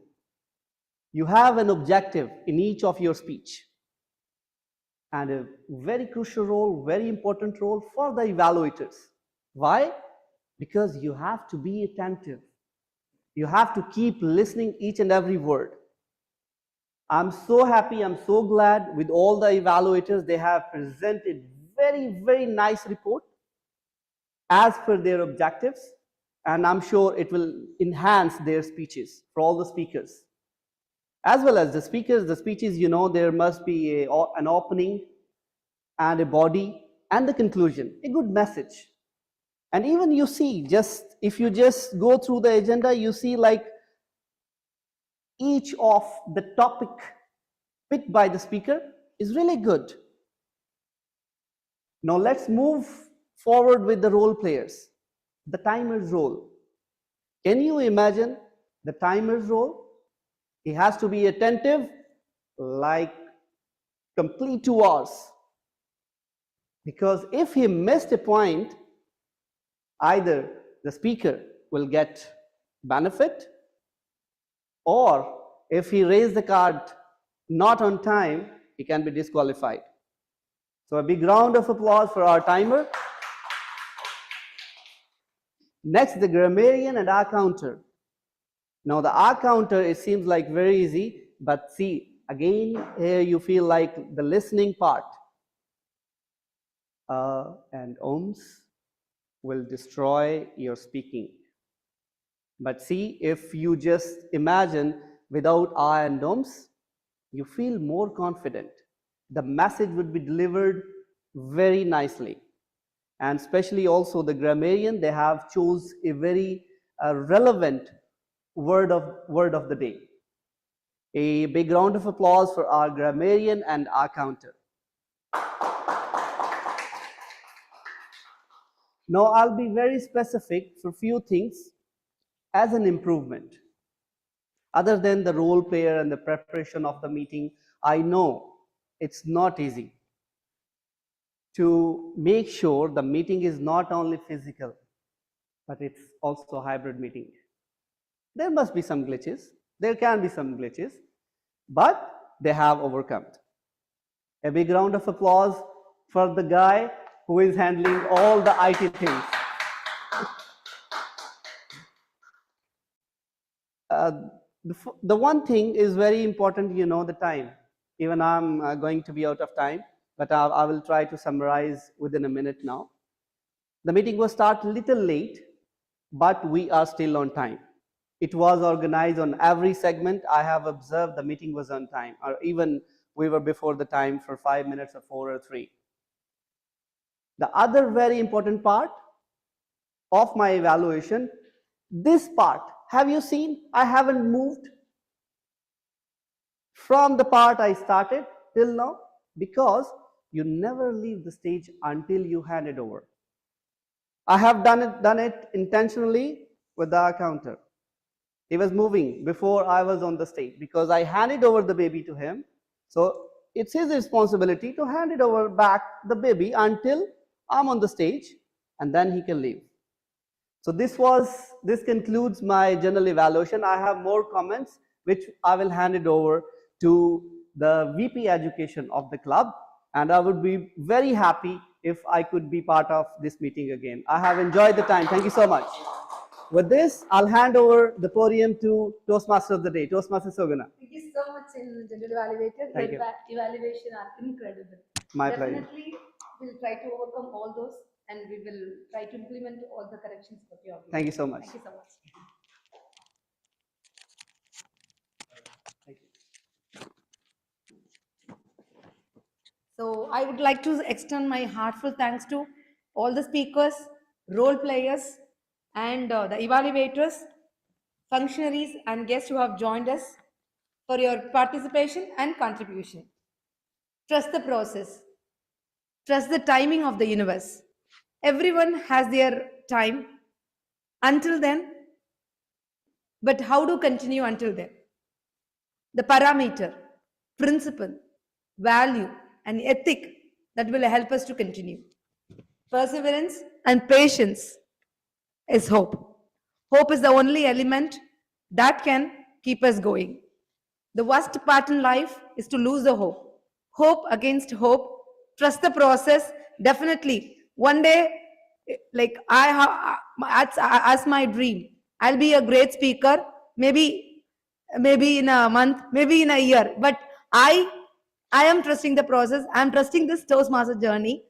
You have an objective in each of your speech, and a very crucial role, very important role for the evaluators. Why? Because you have to be attentive. You have to keep listening each and every word. I'm so happy, I'm so glad with all the evaluators. They have presented very, very nice report as per their objectives, and I'm sure it will enhance their speeches for all the speakers. As well as the speakers, the speeches, you know, there must be an opening and a body and the conclusion, a good message. And even you see, if you just go through the agenda, you see like each of the topic picked by the speaker is really good. Now let's move forward with the role players. The timer's role. Can you imagine the timer's role? He has to be attentive, like complete 2 hours. Because if he missed a point, either the speaker will get benefit or if he raised the card not on time, he can be disqualified. So a big round of applause for our timer. Next, the grammarian and R counter. Now the R counter, it seems like very easy, but see, again, here you feel like the listening part. And ohms will destroy your speaking. But see, if you just imagine without R and ohms, you feel more confident. The message would be delivered very nicely. And especially also the grammarian, they have chose a very relevant word of the day. A big round of applause for our grammarian and our counter. Now I'll be very specific for few things as an improvement. Other than the role player and the preparation of the meeting, I know it's not easy to make sure the meeting is not only physical, but it's also a hybrid meeting. There must be some glitches. There can be some glitches, but they have overcome. A big round of applause for the guy who is handling all the IT things. The one thing is very important, you know, the time. Even I'm going to be out of time, but I will try to summarize within a minute now. The meeting was started a little late, but we are still on time. It was organized on every segment. I have observed the meeting was on time, or even we were before the time for 5 minutes or 4 or 3. The other very important part of my evaluation, this part, have you seen? I haven't moved from the part I started till now, because you never leave the stage until you hand it over. I have done it intentionally with the counter. He was moving before I was on the stage because I handed over the baby to him. So it's his responsibility to hand it over back the baby until I'm on the stage, and then he can leave. So this concludes my general evaluation. I have more comments which I will hand it over to the VP Education of the club, and I would be very happy if I could be part of this meeting again. I have enjoyed the time. Thank you so much. With this, I'll hand over the podium to Toastmaster of the Day, Toastmaster Suguna. Thank you so much, General Evaluator. Thank you. Evaluation are incredible. My pleasure. Definitely, we'll try to overcome all those, and we will try to implement all the corrections that you have given. Thank you so much. Thank you so much. So I would like to extend my heartfelt thanks to all the speakers, role players, and the evaluators, functionaries, and guests who have joined us for your participation and contribution. Trust the process. Trust the timing of the universe. Everyone has their time until then, but how to continue until then? The parameter, principle, value, and ethic that will help us to continue. Perseverance and patience is hope. Hope is the only element that can keep us going. The worst part in life is to lose the hope. Hope against hope. Trust the process. Definitely. One day, like as my dream, I'll be a great speaker. Maybe in a month, maybe in a year. But I am trusting the process. I'm trusting this Toastmaster journey.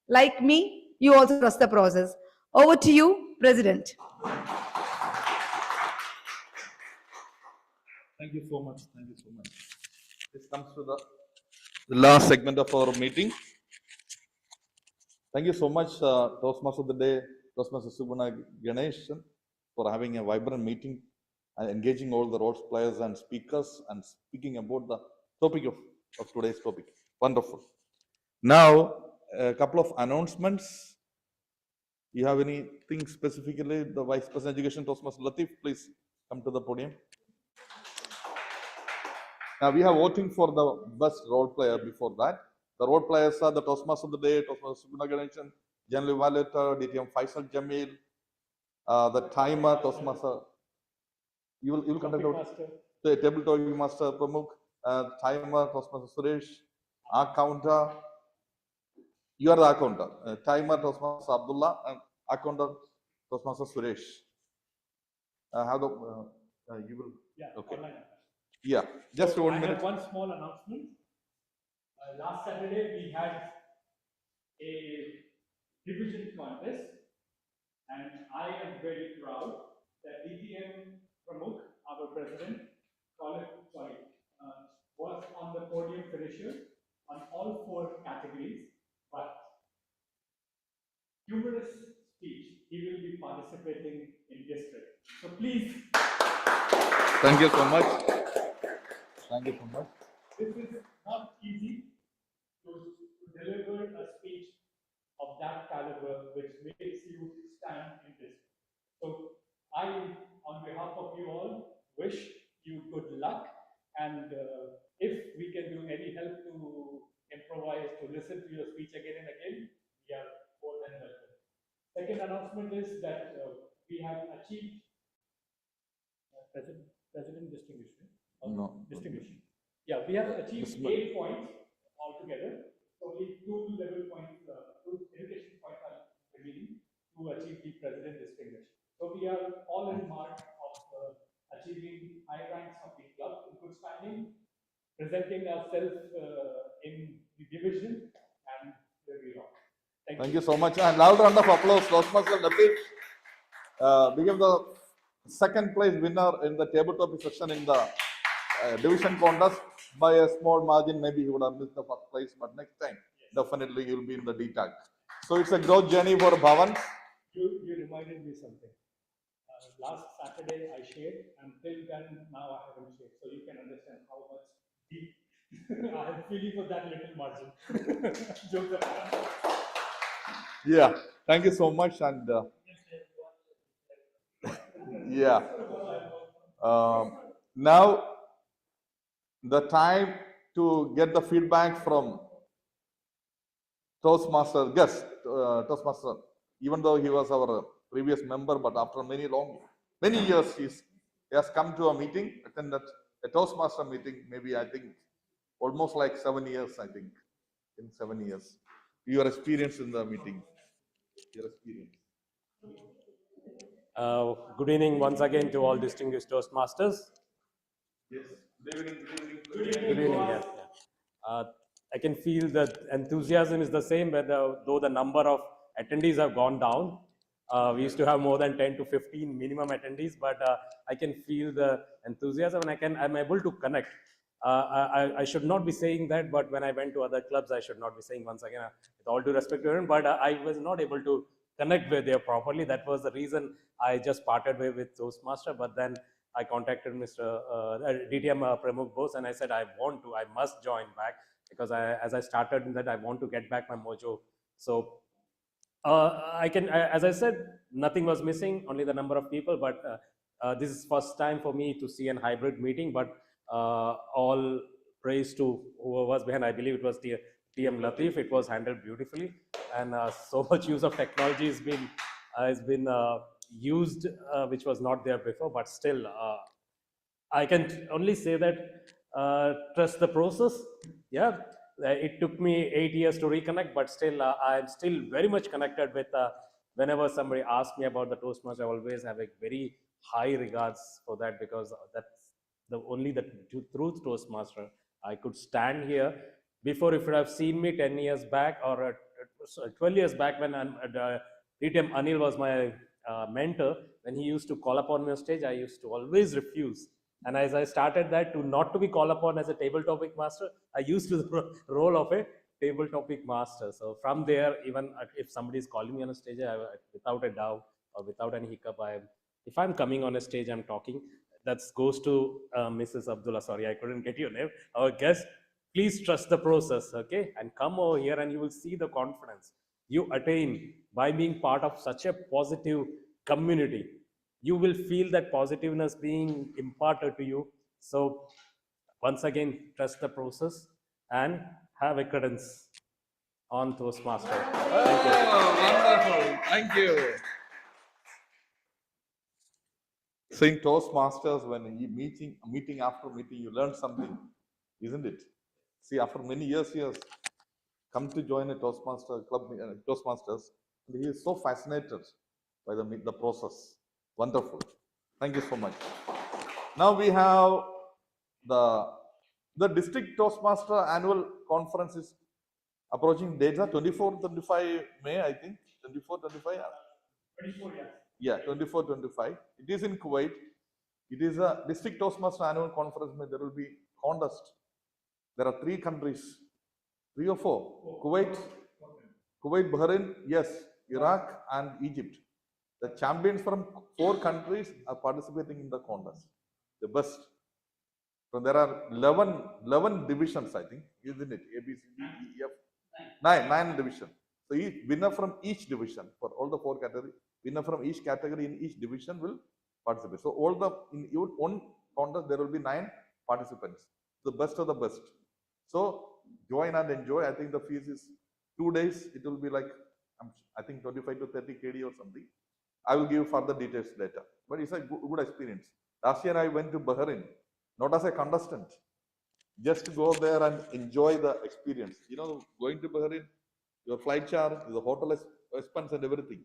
Like me, you also trust the process. Over to you, President. Thank you so much. Thank you so much. This comes to the last segment of our meeting. Thank you so much, Toastmaster of the Day, Toastmaster Subhana Ganeshan, for having a vibrant meeting and engaging all the role players and speakers and speaking about the topic of today's topic. Wonderful. Now, a couple of announcements. You have anything specifically? The Vice President Education, Toastmaster Latif, please come to the podium. Now, we have voting for the best role player before that. The role players are the Toastmaster of the Day, Toastmaster Subhana Ganeshan, General Evaluator, DTM Faisal Jamil, the timer, Toastmaster. You will conduct out the tabletop master Pramukh, timer Toastmaster Suresh, accounter. You are the accountant. Timer Toastmaster Abdullah and accountant Toastmaster Suresh. How the you will? Yeah. Okay. Online. Yeah. Just So 1 I minute. have one small announcement. Last Saturday we had a division contest, and I am very proud that DTM Pramukh, our president, was on the podium finisher on all 4 categories, but humorous speech, he will be participating in district. So please. Thank you so much. Thank you so much. This is not easy to deliver a speech of that caliber which makes you stand in this. So I, on behalf of you all, wish you good luck, and if we can do any help to improvise, to listen to your speech again and again, we are more than welcome. Second announcement is that we have achieved President distinguished. No. Distinguished. Yeah, we have achieved 8 points altogether. Only 2 level points, 2 education points are remaining to achieve the president distinguished. So we are all in mark of achieving high ranks of the club in good standing, presenting ourselves in the division, and here we are. Thank you so much. And loud round of applause. Toastmaster Latif became the second place winner in the tabletop section in the division contest by a small margin. Maybe he would have missed the first place, but next time, definitely he will be in the D-tag. So it's a growth journey for Bhavan. You reminded me something. Last Saturday I shared, and till then now I haven't shared. So you can understand how much deep I am feeling for that little margin. Jokes apart. Yeah, thank you so much. And yeah, now the time to get the feedback from Toastmaster guest, Toastmaster, even though he was our previous member, but after many years, he has come to a meeting, attended a Toastmaster meeting, maybe I think almost like 7 years, I think, in 7 years. Your experience in the meeting, your experience. Good evening once again to all distinguished Toastmasters. Yes, good evening. Good evening, yes. I can feel that enthusiasm is the same, but though the number of attendees have gone down. We used to have more than 10 to 15 minimum attendees, but I can feel the enthusiasm, and I'm able to connect. I should not be saying that, but when I went to other clubs, I should not be saying once again, with all due respect to everyone, but I was not able to connect with there properly. That was the reason I just parted way with Toastmaster, but then I contacted Mr. DTM Pramukh Bose, and I said, I must join back, because as I started in that, I want to get back my mojo. So as I said, nothing was missing, only the number of people, but this is first time for me to see a hybrid meeting, but all praise to whoever was behind. I believe it was TM Latif. It was handled beautifully, and so much use of technology has been used, which was not there before, but still, I can only say that trust the process. Yeah, it took me 8 years to reconnect, but still, I'm still very much connected with. Whenever somebody asks me about the Toastmaster, I always have a very high regards for that, because that's the truth Toastmaster. I could stand here. Before, if you have seen me 10 years back or 12 years back, when DTM Anil was my mentor, when he used to call upon me on stage, I used to always refuse. And as I started that, not to be called upon as a table topic master, I used to the role of a table topic master. So from there, even if somebody is calling me on a stage, without a doubt or without any hiccup, if I'm coming on a stage, I'm talking. That goes to Mrs. Abdullah. Sorry, I couldn't get your name. Our guest. Please trust the process, okay? And come over here, and you will see the confidence you attain by being part of such a positive community. You will feel that positiveness being imparted to you. So once again, trust the process and have a credence on Toastmaster. Thank you. Wonderful. Thank you. saying Toastmasters when meeting after meeting, you learn something, isn't it? See, after many years, he has come to join a Toastmaster club, Toastmasters, and he is so fascinated by the process. Wonderful. Thank you so much. Now we have the district Toastmaster annual conference is approaching data 24-25 May, I think. 24-25. 24, yes. Yeah, 24-25. It is in Kuwait. It is a district Toastmaster annual conference. There will be contest. There are 3 countries, 3 or 4. Kuwait, Bahrain, yes, Iraq and Egypt. The champions from 4 countries are participating in the contest. The best. So there are 11 divisions, I think, isn't it? A, B, C, D, E, F. 9 divisions. So each winner from each division for all the 4 categories, winner from each category in each division will participate. So in one contest there will be 9 participants, the best of the best. So join and enjoy. I think the fees is 2 days. It will be like I think 25 to 30 KD or something. I will give further details later. But it's a good experience. Last year I went to Bahrain, not as a contestant, just to go there and enjoy the experience. You know, going to Bahrain, your flight charge, the hotel expense and everything,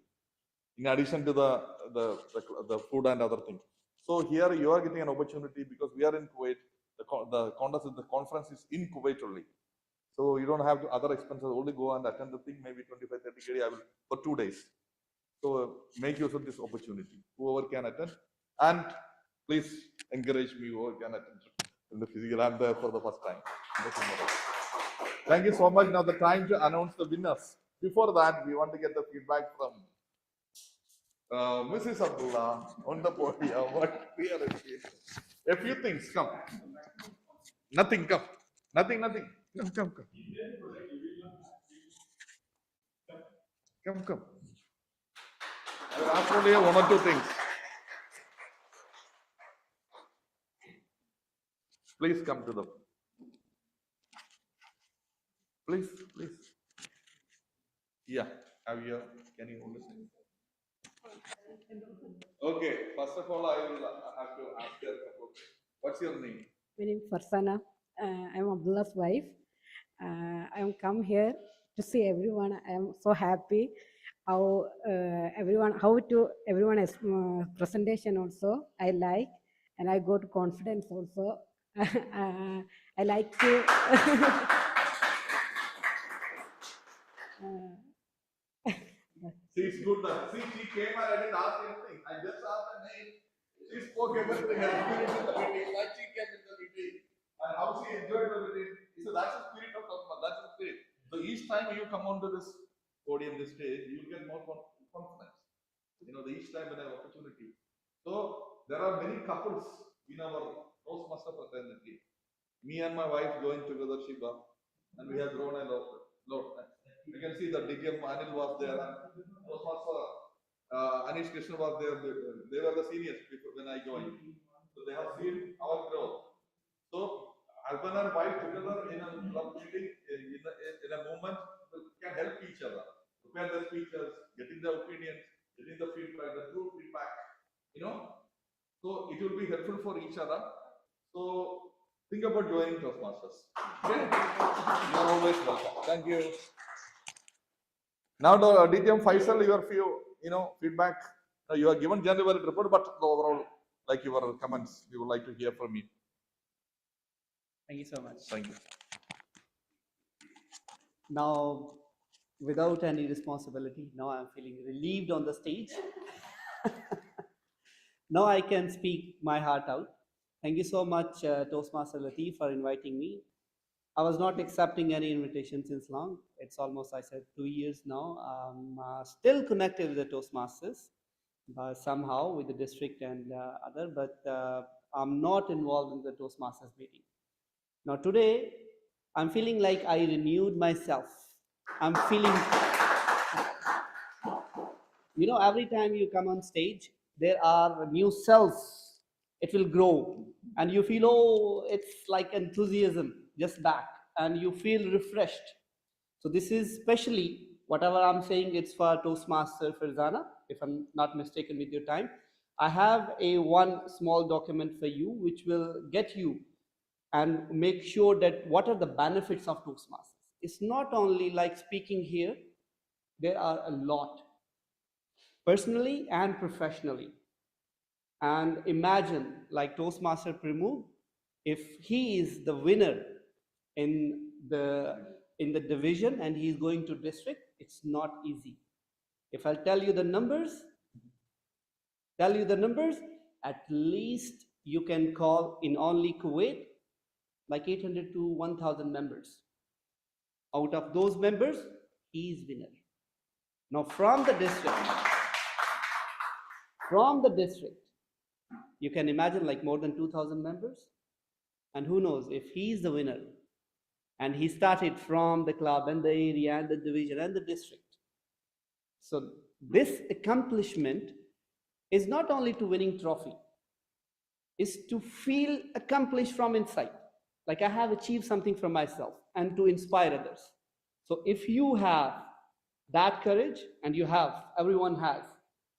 in addition to the food and other things. So here you are getting an opportunity because we are in Kuwait. The conference is in Kuwait only. So you don't have other expenses, only go and attend the thing, maybe 25-30 KD I will for 2 days. So make use of this opportunity, whoever can attend. And please encourage me, whoever can attend in the physical. I'm there for the first time. Thank you so much. Now the time to announce the winners. Before that, we want to get the feedback from Mrs. Abdullah on the podium. What we are a few things. Come. Nothing. Come. Nothing. Come. Come. I will ask only 1 or 2 things. Please come to them. Please. Yeah. Can you hold it? Okay. First of all, I will have to ask you a couple. What's your name? My name is Farsana. I'm Abdullah's wife. I am come here to see everyone. I am so happy how everyone is presentation also. I like, and I got confidence also. I like to. See, it's good that. See, she came and I didn't ask anything. I just asked her name. She spoke everything. Her experience in the meeting, like she came in the meeting, and how she enjoyed the meeting. So that's the spirit of Toastmasters. That's the spirit. So each time you come onto this podium, this stage, you will get more confidence. You know, each time when I have opportunity. So there are many couples in our Toastmaster fraternity. Me and my wife going together, Shiva, and we have grown a lot. You can see that DGM Anil was there, and Toastmaster Anish Krishna was there. They were the seniors when I joined. So they have seen our growth. So husband and wife together in a club meeting, in a movement, can help each other. Prepare the speakers, getting the opinions, getting the feedback, the true feedback. You know, so it will be helpful for each other. So think about joining Toastmasters. Okay? You are always welcome. Thank you. Now the DTM Faisal, your few, feedback. You are given general report, but the overall, like your comments, we would like to hear from you. Thank you so much. Thank you. Now, without any responsibility, now I'm feeling relieved on the stage. Now I can speak my heart out. Thank you so much, Toastmaster Latif, for inviting me. I was not accepting any invitation since long. It's almost, I said, 2 years now. I'm still connected with the Toastmasters, but somehow with the district and other, but I'm not involved in the Toastmasters meeting. Now today, I'm feeling like I renewed myself. I'm feeling, every time you come on stage, there are new cells. It will grow, and you feel, oh, it's like enthusiasm just back, and you feel refreshed. So this is especially whatever I'm saying. It's for Toastmaster Farzana, if I'm not mistaken with your time. I have one small document for you which will get you and make sure that what are the benefits of Toastmasters. It's not only like speaking here, there are a lot, personally and professionally. And imagine like Toastmaster Pramod, if he is the winner in the division and he is going to district, it's not easy. If I'll tell you the numbers, at least you can call in only Kuwait like 800 to 1,000 members. Out of those members, he is winner. Now from the district, you can imagine like more than 2,000 members. And who knows if he is the winner and he started from the club and the area and the division and the district. So this accomplishment is not only to winning trophy, is to feel accomplished from inside. Like I have achieved something for myself and to inspire others. So if you have that courage, and everyone has,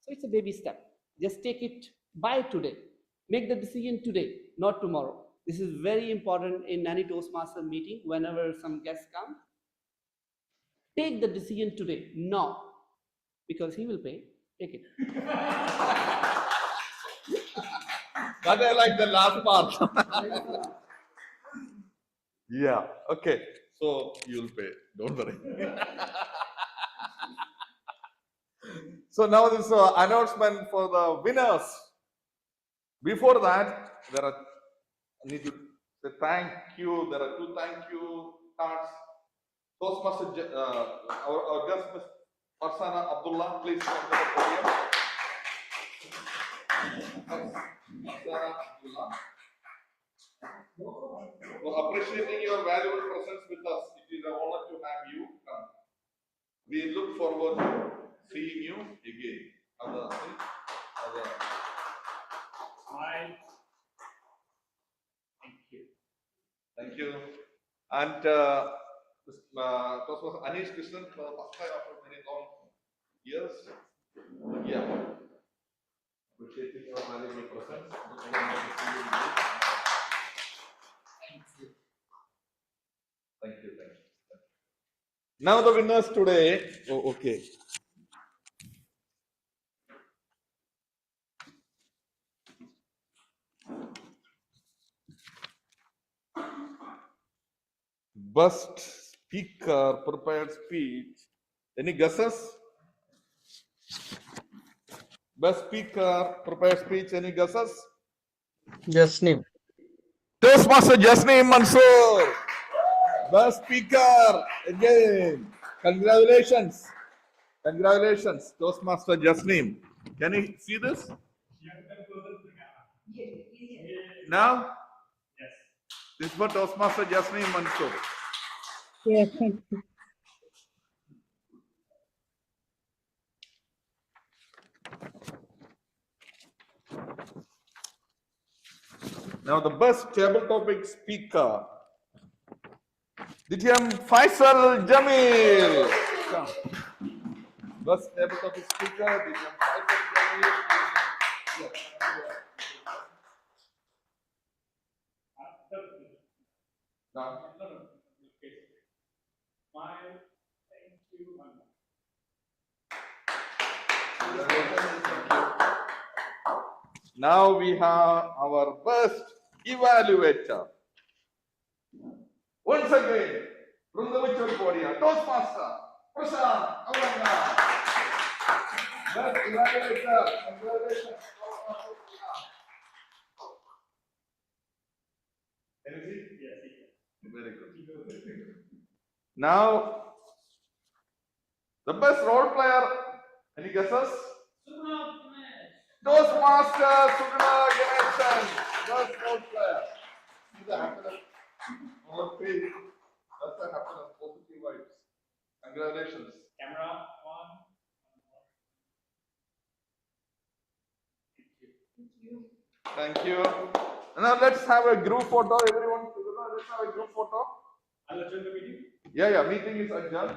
so it's a baby step. Just take it by today. Make the decision today, not tomorrow. This is very important in any Toastmaster meeting. Whenever some guests come, take the decision today, now, because he will pay. Take it. But I like the last part. Yeah, okay. So you'll pay, don't worry. So now this announcement for the winners. Before that, I need to say thank you. There are 2 thank you cards. Toastmaster, our guest, Ms. Farsana Abdullah, please come to the podium. Farsana Abdullah. For appreciating your valuable presence with us, it is an honor to have you come. We look forward to seeing you again. Smile. Thank you. Thank you. And Toastmaster Anish Krishnan for the first time after many long years. Yeah. Appreciating your valuable presence. Thank you. Now the winners today. Oh, okay. Best speaker, prepared speech. Any guesses? Best speaker, prepared speech. Any guesses? Jasneem. Toastmaster Jasneem Mansoor. Best speaker again. Congratulations. Congratulations, Toastmaster Jasneem. Can you see this? Now? Yes. This is for Toastmaster Jasneem Mansoor. Yes, thank you. Now the best table topic speaker. Dityam Faisal Jamil. Best table topic speaker, Dityam Faisal Jamil. Smile. Thank you. Now we have our best evaluator. Once again, from the virtual podium, Toastmaster, Prashant Aurangabad. Best evaluator, congratulations. Can you see? Yes. Very good. Now, the best role player, any guesses? Toastmaster Sugana Ganeshan, best role player. See the happiness on her face. That's the happiness, positive vibes. Congratulations. Camera on. Thank you. Now let's have a group photo, everyone. Let's have a group photo. I'll adjourn the meeting. Yeah, meeting is adjourned.